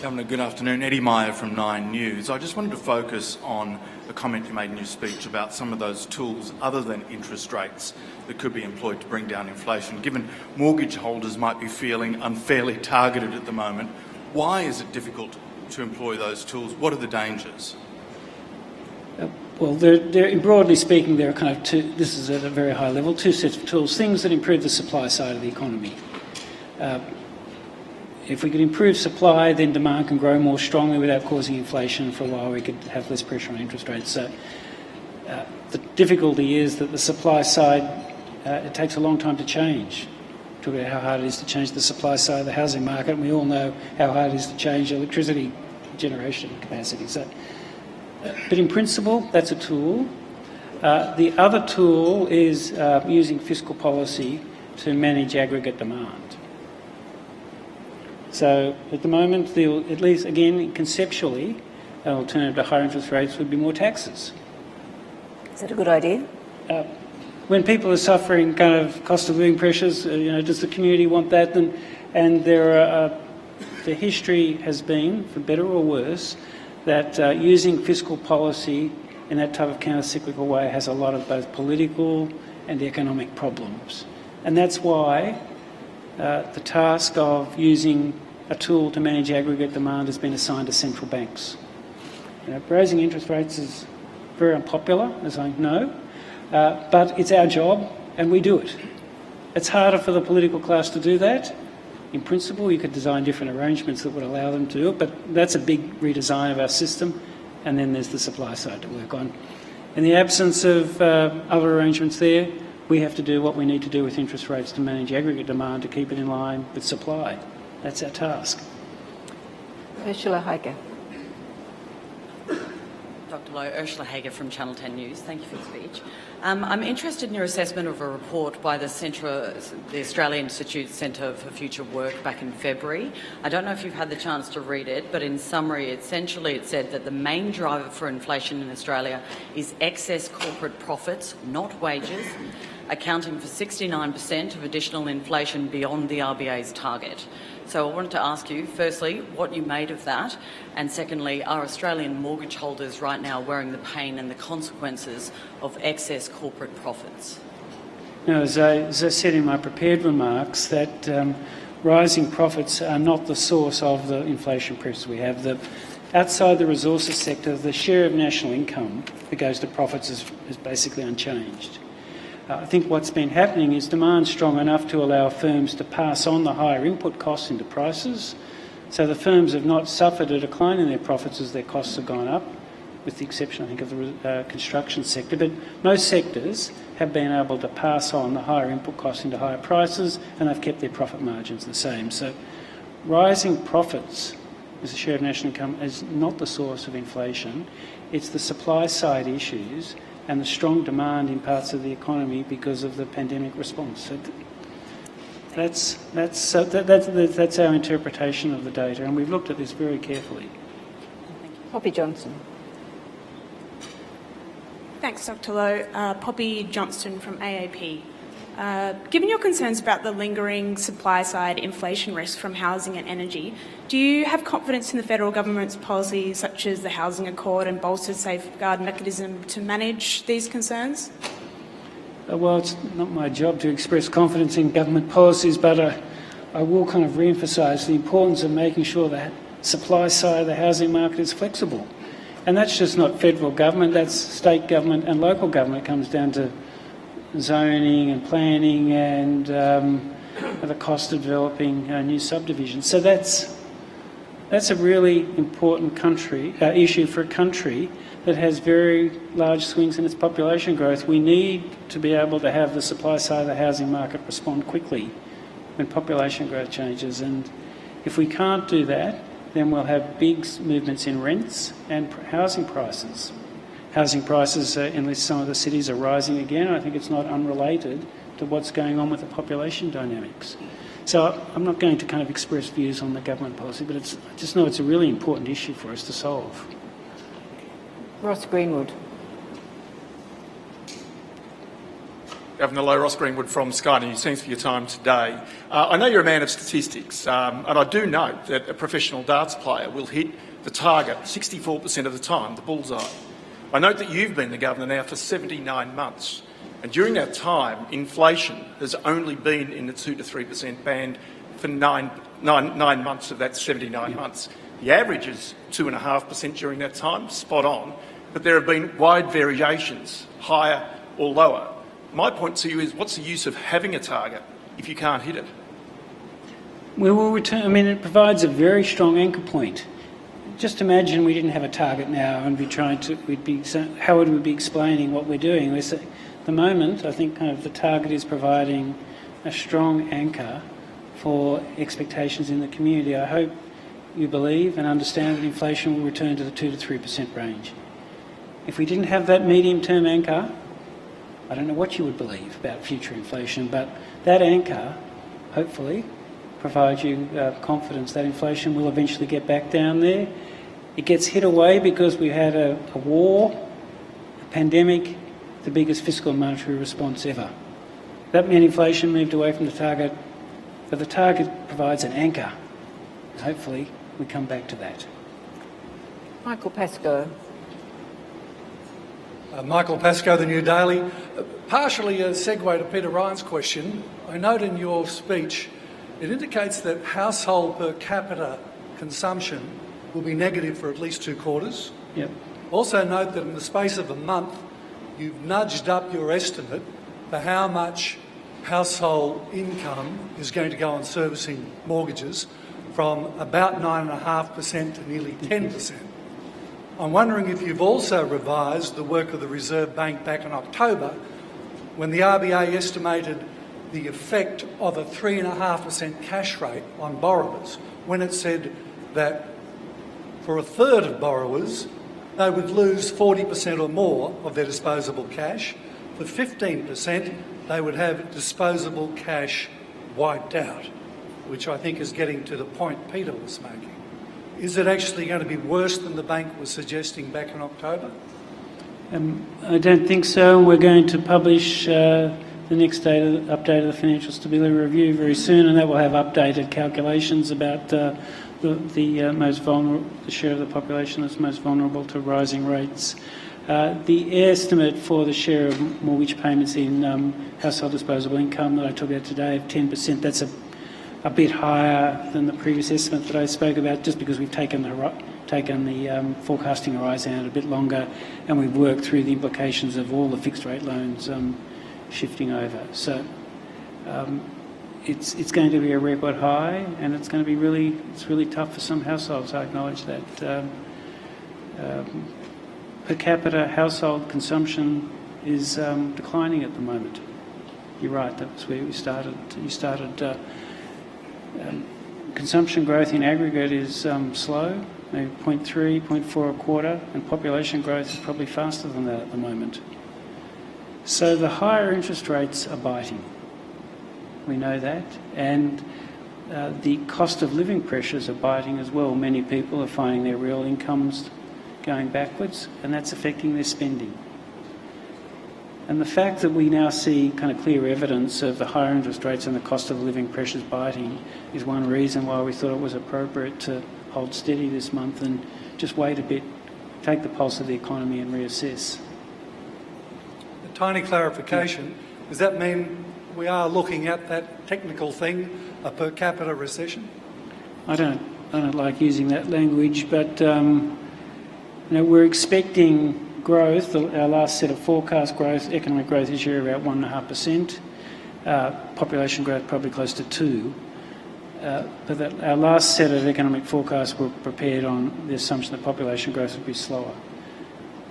Governor, good afternoon. Eddie Meyer from 9 News. I just wanted to focus on a comment you made in your speech about some of those tools other than interest rates that could be employed to bring down inflation. Given mortgage holders might be feeling unfairly targeted at the moment, why is it difficult to employ those tools? What are the dangers? Well, broadly speaking, there are kind of two, this is at a very high level, two sets of tools, things that improve the supply side of the economy. If we could improve supply, then demand can grow more strongly without causing inflation. For a while, we could have less pressure on interest rates. So the difficulty is that the supply side, it takes a long time to change. Talk about how hard it is to change the supply side of the housing market, and we all know how hard it is to change electricity generation capacity. So, but in principle, that's a tool. The other tool is using fiscal policy to manage aggregate demand. So at the moment, at least again conceptually, an alternative to higher interest rates would be more taxes. Is that a good idea? When people are suffering kind of cost of living pressures, does the community want that? And the history has been, for better or worse, that using fiscal policy in that type of counter-cyclical way has a lot of both political and economic problems. And that's why the task of using a tool to manage aggregate demand has been assigned to central banks. Raising interest rates is very unpopular, as I know, but it's our job and we do it. It's harder for the political class to do that. In principle, you could design different arrangements that would allow them to do it, but that's a big redesign of our system, and then there's the supply side to work on. In the absence of other arrangements there, we have to do what we need to do with interest rates to manage aggregate demand to keep it in line with supply. That's our task. Ursula Hager. Dr. Lowe, Ursula Hager from Channel 10 News. Thank you for the speech. I'm interested in your assessment of a report by the Australian Institute Centre for Future Work back in February. I don't know if you've had the chance to read it, but in summary, essentially it said that the main driver for inflation in Australia is excess corporate profits, not wages, accounting for 69% of additional inflation beyond the RBA's target. So I wanted to ask you, firstly, what you made of that, and secondly, are Australian mortgage holders right now wearing the pain and the consequences of excess corporate profits? Now, as I said in my prepared remarks, that rising profits are not the source of the inflation pressures we have. Outside the resources sector, the share of national income that goes to profits is basically unchanged. I think what's been happening is demand strong enough to allow firms to pass on the higher input costs into prices. So the firms have not suffered a decline in their profits as their costs have gone up, with the exception, I think, of the construction sector. But most sectors have been able to pass on the higher input costs into higher prices, and they've kept their profit margins the same. So rising profits as a share of national income is not the source of inflation. It's the supply side issues and the strong demand in parts of the economy because of the pandemic response. So that's our interpretation of the data, and we've looked at this very carefully. Poppy Johnson. Thanks, Dr. Lowe. Poppy Johnston from AAP. Given your concerns about the lingering supply-side inflation risk from housing and energy, do you have confidence in the federal government's policies such as the Housing Accord and bolstered safeguard mechanism to manage these concerns? Well, it's not my job to express confidence in government policies, but I will kind of re-emphasise the importance of making sure that supply side of the housing market is flexible. And that's just not federal government, that's state government and local government. It comes down to zoning and planning and the cost of developing new subdivisions. So that's a really important issue for a country that has very large swings in its population growth. We need to be able to have the supply side of the housing market respond quickly when population growth changes. And if we can't do that, then we'll have big movements in rents and housing prices. Housing prices in some of the cities are rising again. I think it's not unrelated to what's going on with the population dynamics. So I'm not going to kind of express views on the government policy, but I just know it's a really important issue for us to solve. Ross Greenwood. Governor Lowe, Ross Greenwood from Sky News. Thanks for your time today. I know you're a man of statistics, and I do note that a professional darts player will hit the target 64% of the time, the bullseye. I note that you've been the governor now for 79 months, and during that time, inflation has only been in the 2 to 3% band for nine months of that 79 months. The average is 2.5% during that time, spot on. but there have been wide variations, higher or lower. My point to you is, what's the use of having a target if you can't hit it? We will return. I mean, it provides a very strong anchor point. Just imagine we didn't have a target now and how would we be explaining what we're doing? At the moment, I think kind of the target is providing a strong anchor for expectations in the community. I hope you believe and understand that inflation will return to the 2 to 3% range. If we didn't have that medium-term anchor, I don't know what you would believe about future inflation, but that anchor, hopefully, provides you confidence that inflation will eventually get back down there. It gets hit away because we had a war, a pandemic, the biggest fiscal and monetary response ever. That meant inflation moved away from the target, but the target provides an anchor. Hopefully, we come back to that. Michael Pascoe. Michael Pascoe, The New Daily. Partially a segue to Peter Ryan's question. I note in your speech it indicates that household per capita consumption will be negative for at least 2 quarters. Yep. Also note that in the space of a month, you've nudged up your estimate for how much household income is going to go on servicing mortgages from about 9.5% to nearly 10%. I'm wondering if you've also revised the work of the Reserve Bank back in October when the RBA estimated the effect of a 3.5% cash rate on borrowers, when it said that for a third of borrowers, they would lose 40% or more of their disposable cash. For 15%, they would have disposable cash wiped out, which I think is getting to the point Peter was making. Is it actually going to be worse than the bank was suggesting back in October? I don't think so. We're going to publish the next update of the Financial Stability Review very soon, and that will have updated calculations about the most vulnerable, the share of the population that's most vulnerable to rising rates. The estimate for the share of mortgage payments in household disposable income that I took out today of 10%, that's a bit higher than the previous estimate that I spoke about, just because we've taken the forecasting horizon out a bit longer, and we've worked through the implications of all the fixed rate loans shifting over. So it's going to be a record high, and it's going to be really tough for some households. I acknowledge that. Per capita household consumption is declining at the moment. You're right. That's where we started. Consumption growth in aggregate is slow, maybe 0.3, 0.4 a quarter, and population growth is probably faster than that at the moment. So the higher interest rates are biting. We know that. And the cost of living pressures are biting as well. Many people are finding their real incomes going backwards, and that's affecting their spending. And the fact that we now see kind of clear evidence of the higher interest rates and the cost of living pressures biting is one reason why we thought it was appropriate to hold steady this month and just wait a bit, take the pulse of the economy and reassess. A tiny clarification, does that mean we are looking at that technical thing, a per capita recession? I don't like using that language, but we're expecting growth. Our last set of forecast growth, economic growth this year, about 1.5%. Population growth probably close to 2%. But our last set of economic forecasts were prepared on the assumption that population growth would be slower.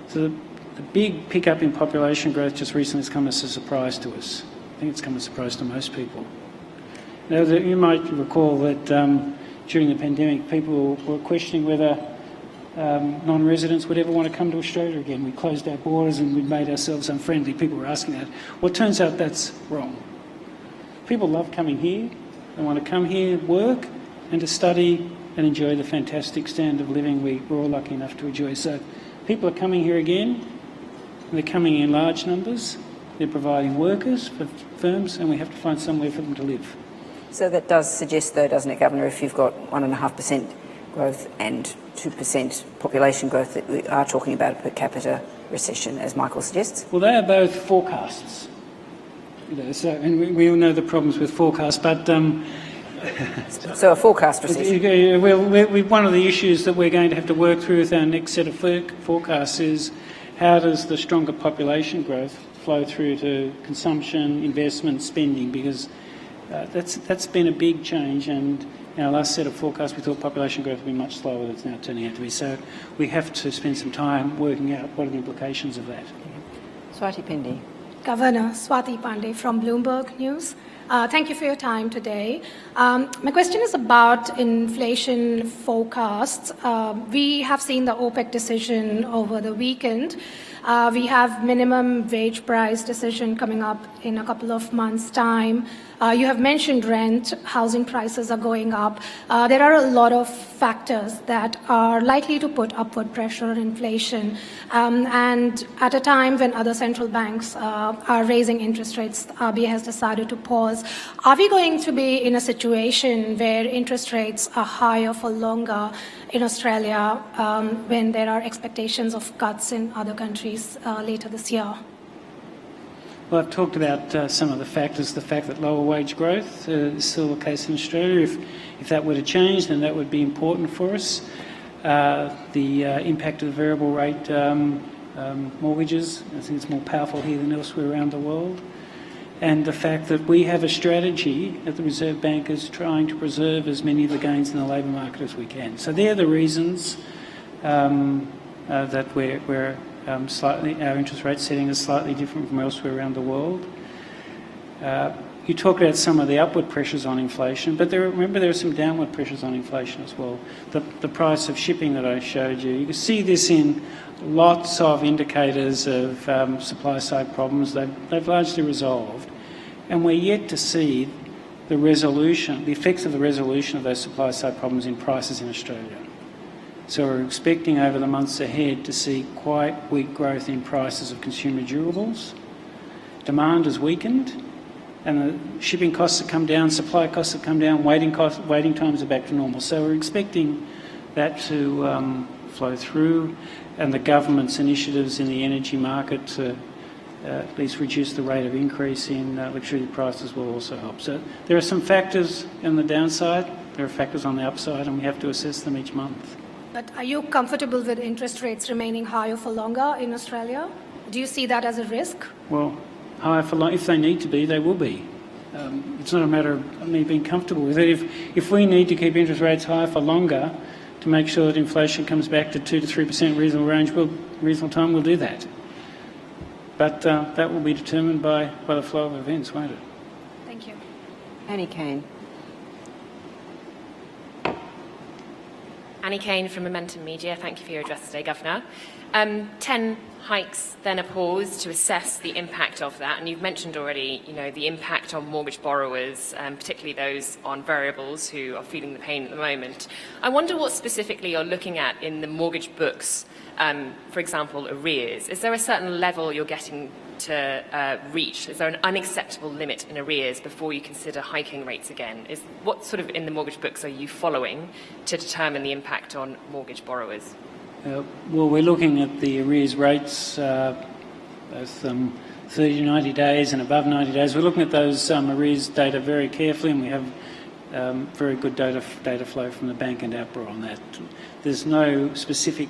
So the big pickup in population growth just recently has come as a surprise to us. I think it's come as a surprise to most people. Now, you might recall that during the pandemic, people were questioning whether non-residents would ever want to come to Australia again. We closed our borders and we made ourselves unfriendly. People were asking that. Well, it turns out that's wrong. People love coming here. They want to come here, work, and to study and enjoy the fantastic standard of living we're all lucky enough to enjoy. So people are coming here again, and they're coming in large numbers. They're providing workers for firms, and we have to find somewhere for them to live. So that does suggest, though, doesn't it, Governor, if you've got 1.5% growth and 2% population growth, that we are talking about a per capita recession, as Michael suggests? Well, they are both forecasts. And we all know the problems with forecasts, but... So a forecast recession? One of the issues that we're going to have to work through with our next set of forecasts is how does the stronger population growth flow through to consumption, investment, spending? Because that's been a big change, and in our last set of forecasts we thought population growth would be much slower than it's now turning out to be. So we have to spend some time working out what are the implications of that. Swati Pindi. Governor, Swati Pandey from Bloomberg News. Thank you for your time today. My question is about inflation forecasts. We have seen the OPEC decision over the weekend. We have minimum wage price decision coming up in a couple of months' time. You have mentioned rent, housing prices are going up. There are a lot of factors that are likely to put upward pressure on inflation. And at a time when other central banks are raising interest rates, RBA has decided to pause. Are we going to be in a situation where interest rates are higher for longer in Australia when there are expectations of cuts in other countries later this year? Well, I've talked about some of the factors. The fact that lower wage growth is still the case in Australia. If that were to change, then that would be important for us. The impact of the variable rate mortgages, I think it's more powerful here than elsewhere around the world. And the fact that we have a strategy at the Reserve Bank is trying to preserve as many of the gains in the labour market as we can. So they're the reasons that we're our interest rate setting is slightly different from elsewhere around the world. You talk about some of the upward pressures on inflation, but remember there are some downward pressures on inflation as well. The price of shipping that I showed you, you can see this in lots of indicators of supply-side problems. They've largely resolved, and we're yet to see the effects of the resolution of those supply-side problems in prices in Australia. So we're expecting over the months ahead to see quite weak growth in prices of consumer durables. Demand has weakened, and the shipping costs have come down, supply costs have come down, waiting times are back to normal. So we're expecting that to flow through, and the government's initiatives in the energy market to at least reduce the rate of increase in electricity prices will also help. So there are some factors on the downside, there are factors on the upside, and we have to assess them each month. But are you comfortable with interest rates remaining higher for longer in Australia? Do you see that as a risk? Well, higher for long, if they need to be, they will be. It's not a matter of me being comfortable with it. If we need to keep interest rates higher for longer to make sure that inflation comes back to 2 to 3% reasonable time, we'll do that. But that will be determined by the flow of events, won't it? Thank you. Annie Kane. Annie Kane from Momentum Media. Thank you for your address today, Governor. 10 hikes, then a pause to assess the impact of that. And you've mentioned already, the impact on mortgage borrowers, particularly those on variables who are feeling the pain at the moment. I wonder what specifically you're looking at in the mortgage books, for example, arrears. Is there a certain level you're getting to reach? Is there an unacceptable limit in arrears before you consider hiking rates again? What sort of in the mortgage books are you following to determine the impact on mortgage borrowers? Well, we're looking at the arrears rates, both 30 to 90 days and above 90 days. We're looking at those arrears data very carefully, and we have very good data flow from the bank and APRA on that. There's no specific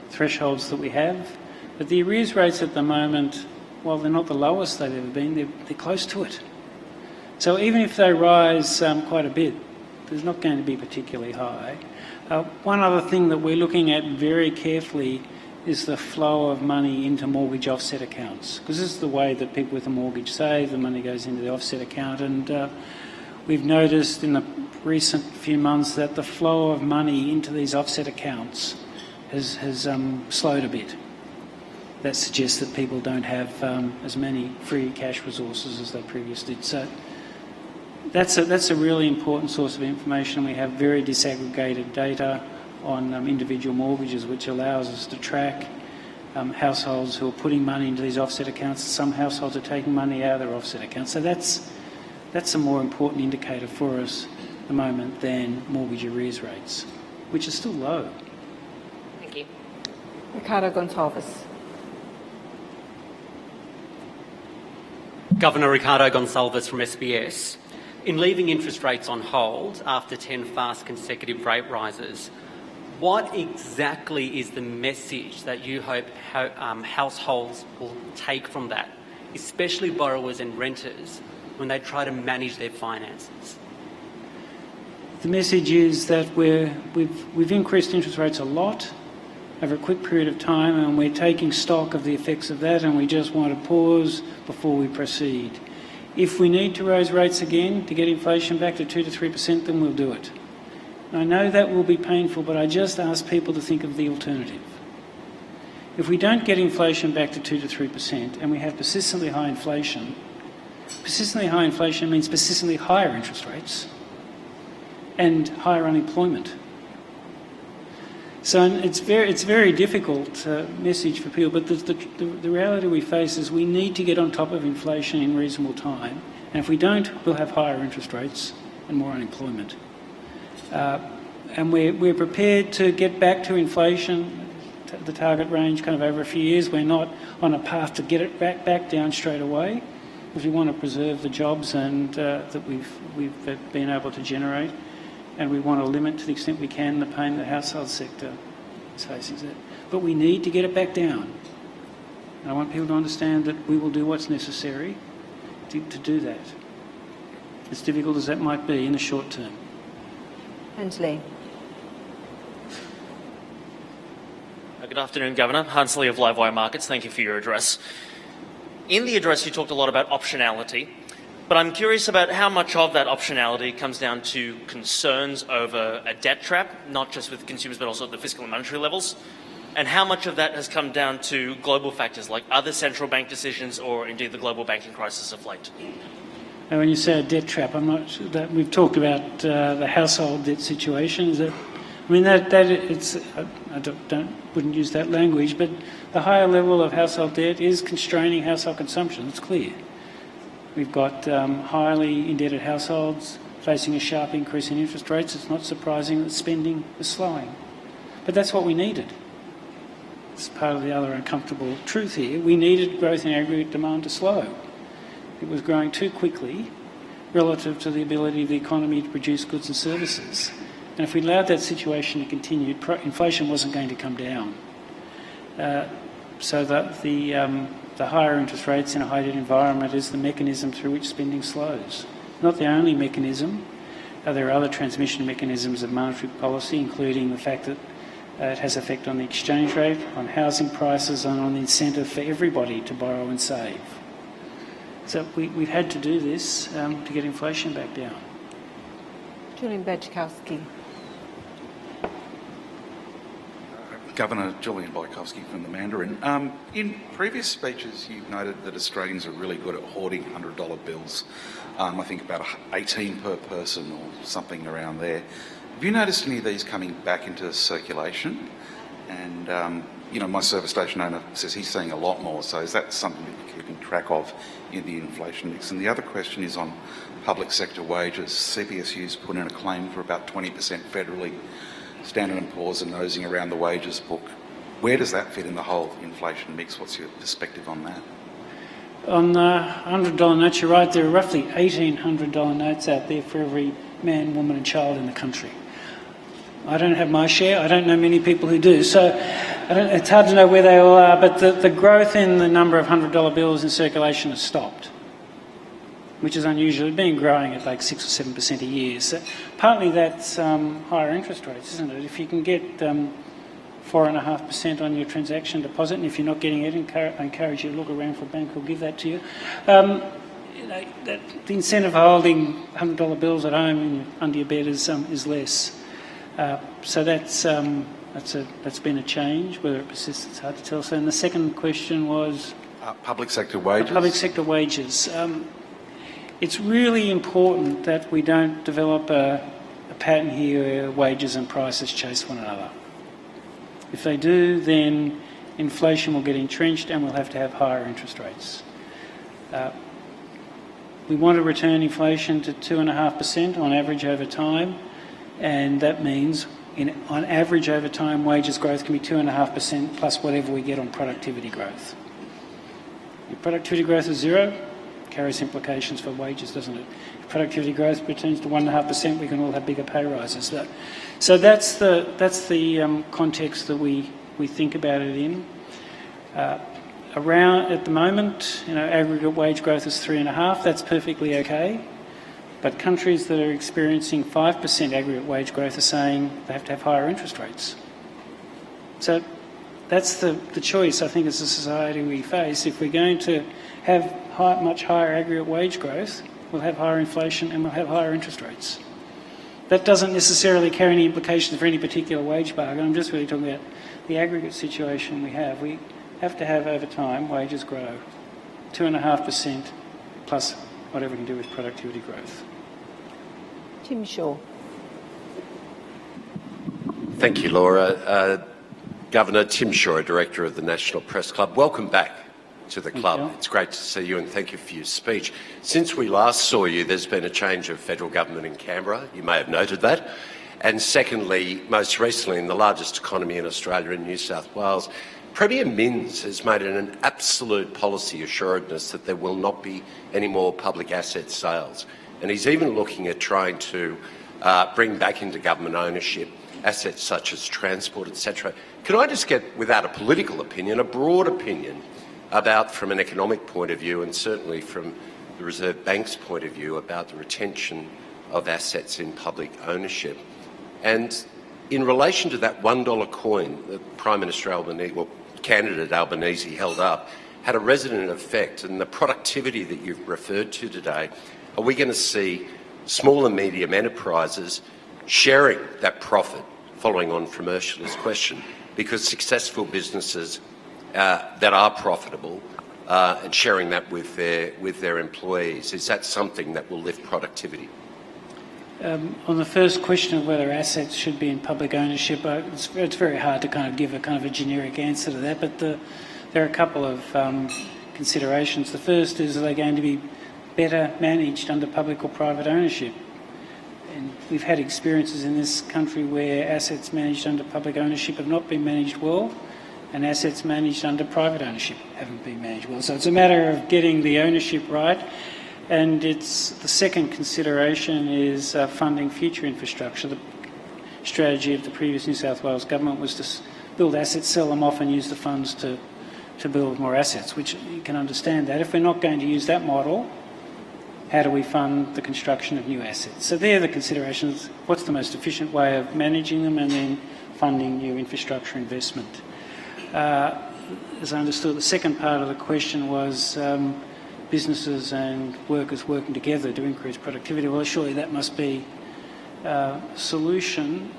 thresholds that we have, but the arrears rates at the moment, while they're not the lowest they've ever been, they're close to it. So even if they rise quite a bit, there's not going to be particularly high. One other thing that we're looking at very carefully is the flow of money into mortgage offset accounts, because this is the way that people with a mortgage save. The money goes into the offset account, and we've noticed in the recent few months that the flow of money into these offset accounts has slowed a bit. That suggests that people don't have as many free cash resources as they previously did. So that's a really important source of information. We have very disaggregated data on individual mortgages, which allows us to track households who are putting money into these offset accounts. Some households are taking money out of their offset accounts. So that's a more important indicator for us at the moment than mortgage arrears rates, which are still low. Thank you. Ricardo Gonçalves. Governor Ricardo Gonçalves from SBS. In leaving interest rates on hold after 10 fast consecutive rate rises, what exactly is the message that you hope households will take from that, especially borrowers and renters, when they try to manage their finances? The message is that we've increased interest rates a lot over a quick period of time, and we're taking stock of the effects of that, and we just want to pause before we proceed. If we need to raise rates again to get inflation back to 2 to 3%, then we'll do it. I know that will be painful, but I just ask people to think of the alternative. If we don't get inflation back to 2 to 3% and we have persistently high inflation means persistently higher interest rates and higher unemployment. So it's very difficult message for people, but the reality we face is we need to get on top of inflation in reasonable time, and if we don't, we'll have higher interest rates and more unemployment. And we're prepared to get back to inflation, the target range, kind of over a few years. We're not on a path to get it back down straight away, because we want to preserve the jobs and that we've been able to generate, and we want to limit to the extent we can the pain the household sector is facing. But we need to get it back down. And I want people to understand that we will do what's necessary to do that, as difficult as that might be in the short term. Anthony. Good afternoon, Governor. Hansley of Livewire Markets. Thank you for your address. In the address, you talked a lot about optionality, but I'm curious about how much of that optionality comes down to concerns over a debt trap, not just with consumers, but also at the fiscal and monetary levels, and how much of that has come down to global factors like other central bank decisions or indeed the global banking crisis of late. And when you say a debt trap, I'm not sure that we've talked about the household debt situation. Is that? I mean, wouldn't use that language, but the higher level of household debt is constraining household consumption. It's clear. We've got highly indebted households facing a sharp increase in interest rates. It's not surprising that spending is slowing. But that's what we needed. It's part of the other uncomfortable truth here. We needed growth in aggregate demand to slow. It was growing too quickly relative to the ability of the economy to produce goods and services. And if we allowed that situation to continue, inflation wasn't going to come down. So that the higher interest rates in a high debt environment is the mechanism through which spending slows. Not the only mechanism. There are other transmission mechanisms of monetary policy, including the fact that it has effect on the exchange rate, on housing prices, and on the incentive for everybody to borrow and save. So we've had to do this to get inflation back down. Julian Bajkowski. Governor Julian Bajkowski from the Mandarin. In previous speeches, you've noted that Australians are really good at hoarding $100 bills. I think about 18 per person or something around there. Have you noticed any of these coming back into circulation? And, my service station owner says he's seeing a lot more. So is that something that you're keeping track of in the inflation mix? And the other question is on public sector wages. CPSU's put in a claim for about 20% federally. Standard & Poor's are nosing around the wages book. Where does that fit in the whole inflation mix? What's your perspective on that? On $100 notes, you're right, there are roughly 1,800 notes out there for every man, woman and child in the country. I don't have my share. I don't know many people who do. So it's hard to know where they all are, but the growth in the number of $100 bills in circulation has stopped, which is unusual. It's been growing at like 6 or 7% a year. So partly that's higher interest rates, isn't it? If you can get 4.5% on your transaction deposit, and if you're not getting it, I encourage you to look around for a bank who'll give that to you. The incentive for holding $100 bills at home under your bed is less. So that's been a change. Whether it persists, it's hard to tell. So, and the second question was public sector wages. Public sector wages. It's really important that we don't develop a pattern here where wages and prices chase one another. If they do, then inflation will get entrenched and we'll have to have higher interest rates. We want to return inflation to 2.5% on average over time, and that means on average over time wages growth can be 2.5% plus whatever we get on productivity growth. If productivity growth is zero, carries implications for wages, doesn't it? If productivity growth returns to 1.5%, we can all have bigger pay rises. So that's the context that we think about it in. Around at the moment, aggregate wage growth is 3.5%. That's perfectly okay. But countries that are experiencing 5% aggregate wage growth are saying they have to have higher interest rates. So that's the choice, I think, as a society we face. If we're going to have much higher aggregate wage growth, we'll have higher inflation and we'll have higher interest rates. That doesn't necessarily carry any implications for any particular wage bargain. I'm just really talking about the aggregate situation we have. We have to have, over time, wages grow 2.5% plus whatever we can do with productivity growth. Tim Shaw. Thank you, Laura. Governor Tim Shaw, Director of the National Press Club. Welcome back to the club. It's great to see you, and thank you for your speech. Since we last saw you, there's been a change of federal government in Canberra. You may have noted that. And secondly, most recently, in the largest economy in Australia, in New South Wales, Premier Minns has made it an absolute policy assuredness that there will not be any more public asset sales. And he's even looking at trying to bring back into government ownership assets such as transport, etc. Can I just get, without a political opinion, a broad opinion about, from an economic point of view and certainly from the Reserve Bank's point of view, about the retention of assets in public ownership? And in relation to that $1 coin that Prime Minister Albanese, well, candidate Albanese held up, had a resident effect, and the productivity that you've referred to today, are we going to see small and medium enterprises sharing that profit, following on from Ursula's question, because successful businesses that are profitable and sharing that with their employees, is that something that will lift productivity? On the first question of whether assets should be in public ownership, it's very hard to give a generic answer to that, but there are a couple of considerations. The first is, are they going to be better managed under public or private ownership? And we've had experiences in this country where assets managed under public ownership have not been managed well, and assets managed under private ownership haven't been managed well. So it's a matter of getting the ownership right. And it's the second consideration is funding future infrastructure. The strategy of the previous New South Wales government was to build assets, sell them off and use the funds to build more assets, which you can understand that. If we're not going to use that model, how do we fund the construction of new assets? So they're the considerations. What's the most efficient way of managing them, and then funding new infrastructure investment? As I understood, the second part of the question was businesses and workers working together to increase productivity. Well, surely that must be a solution.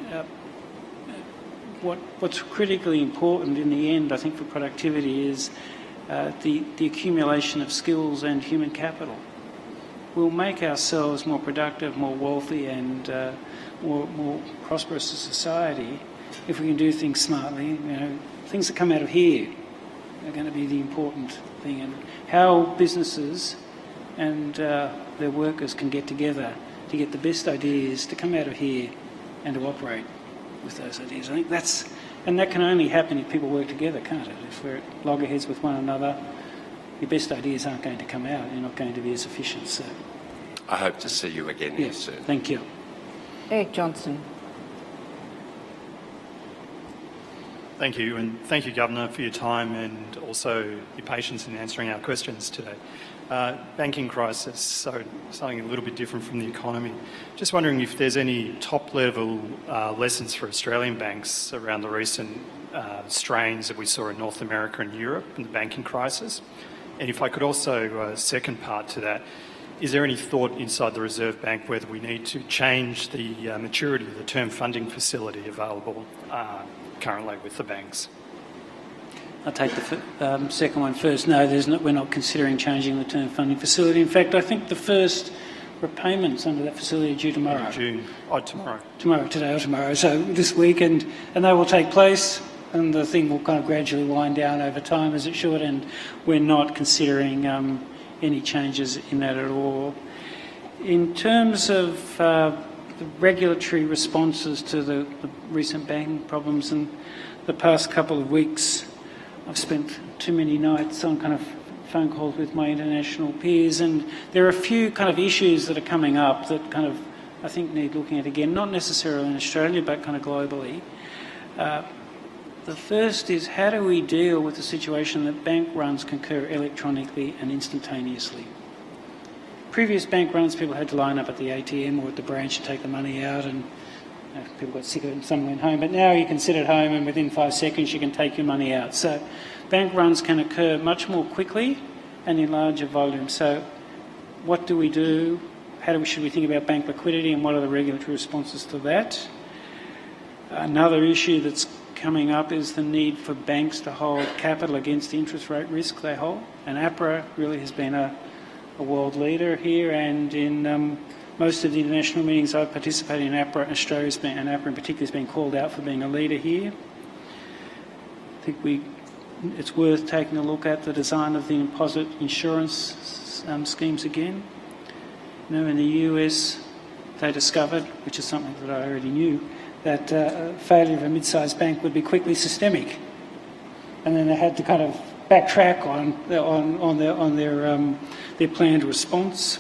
What's critically important in the end, I think, for productivity is the accumulation of skills and human capital. We'll make ourselves more productive, more wealthy and more prosperous as a society if we can do things smartly. Things that come out of here are going to be the important thing, and how businesses and their workers can get together to get the best ideas to come out of here and to operate with those ideas. I think that can only happen if people work together, can't it? If we're at loggerheads with one another, your best ideas aren't going to come out. You're not going to be as efficient. So, I hope to see you again here soon. Thank you. Eric Johnson. Thank you, and thank you, Governor, for your time and also your patience in answering our questions today. Banking crisis, so something a little bit different from the economy. Just wondering if there's any top-level lessons for Australian banks around the recent strains that we saw in North America and Europe in the banking crisis. And if I could also, second part to that, is there any thought inside the Reserve Bank whether we need to change the maturity of the term funding facility available currently with the banks? I'll take the second one first. No, we're not considering changing the term funding facility. In fact, I think the first repayments under that facility are due tomorrow. June. Tomorrow. Today or tomorrow. So this week, and they will take place, and the thing will gradually wind down over time, as it should, and we're not considering any changes in that at all. In terms of the regulatory responses to the recent banking problems in the past couple of weeks, I've spent too many nights on phone calls with my international peers, and there are a few kind of issues that are coming up that kind of I think need looking at again, not necessarily in Australia, but kind of globally. The first is, how do we deal with the situation that bank runs can occur electronically and instantaneously? Previous bank runs, people had to line up at the ATM or at the branch to take the money out, and people got sick of it and some went home. But now you can sit at home and within 5 seconds you can take your money out. So bank runs can occur much more quickly and in larger volumes. So what do we do? Should we think about bank liquidity, and what are the regulatory responses to that? Another issue that's coming up is the need for banks to hold capital against the interest rate risk they hold. And APRA really has been a world leader here, and in most of the international meetings I've participated in, APRA in Australia, and APRA in particular, has been called out for being a leader here. I think it's worth taking a look at the design of the deposit insurance schemes again. In the US, they discovered, which is something that I already knew, that failure of a mid-sized bank would be quickly systemic, and then they had to kind of backtrack on their planned response.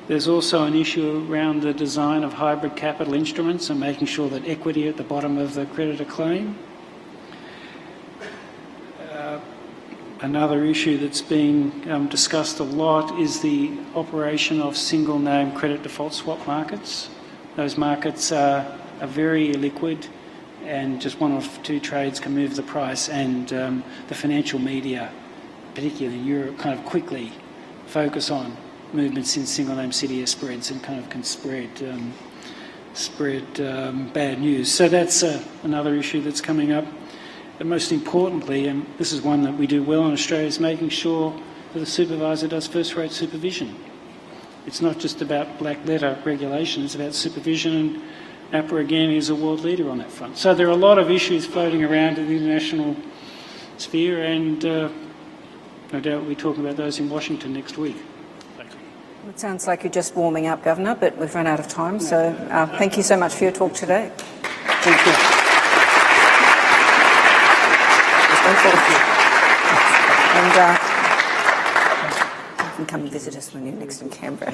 There's also an issue around the design of hybrid capital instruments and making sure that equity at the bottom of the creditor claim. Another issue that's being discussed a lot is the operation of single-name credit default swap markets. Those markets are very illiquid, and just one or two trades can move the price, and the financial media, particularly in Europe, kind of quickly focus on movements in single-name CDS spreads and kind of can spread bad news. So that's another issue that's coming up. But most importantly, and this is one that we do well in Australia, is making sure that the supervisor does first-rate supervision. It's not just about black letter regulation, it's about supervision, and APRA again is a world leader on that front. So there are a lot of issues floating around in the international sphere, and no doubt we'll be talking about those in Washington next week. Thank you. It sounds like you're just warming up, Governor, but we've run out of time, so thank you so much for your talk today. Thank you. And you can come and visit us when you're next in Canberra.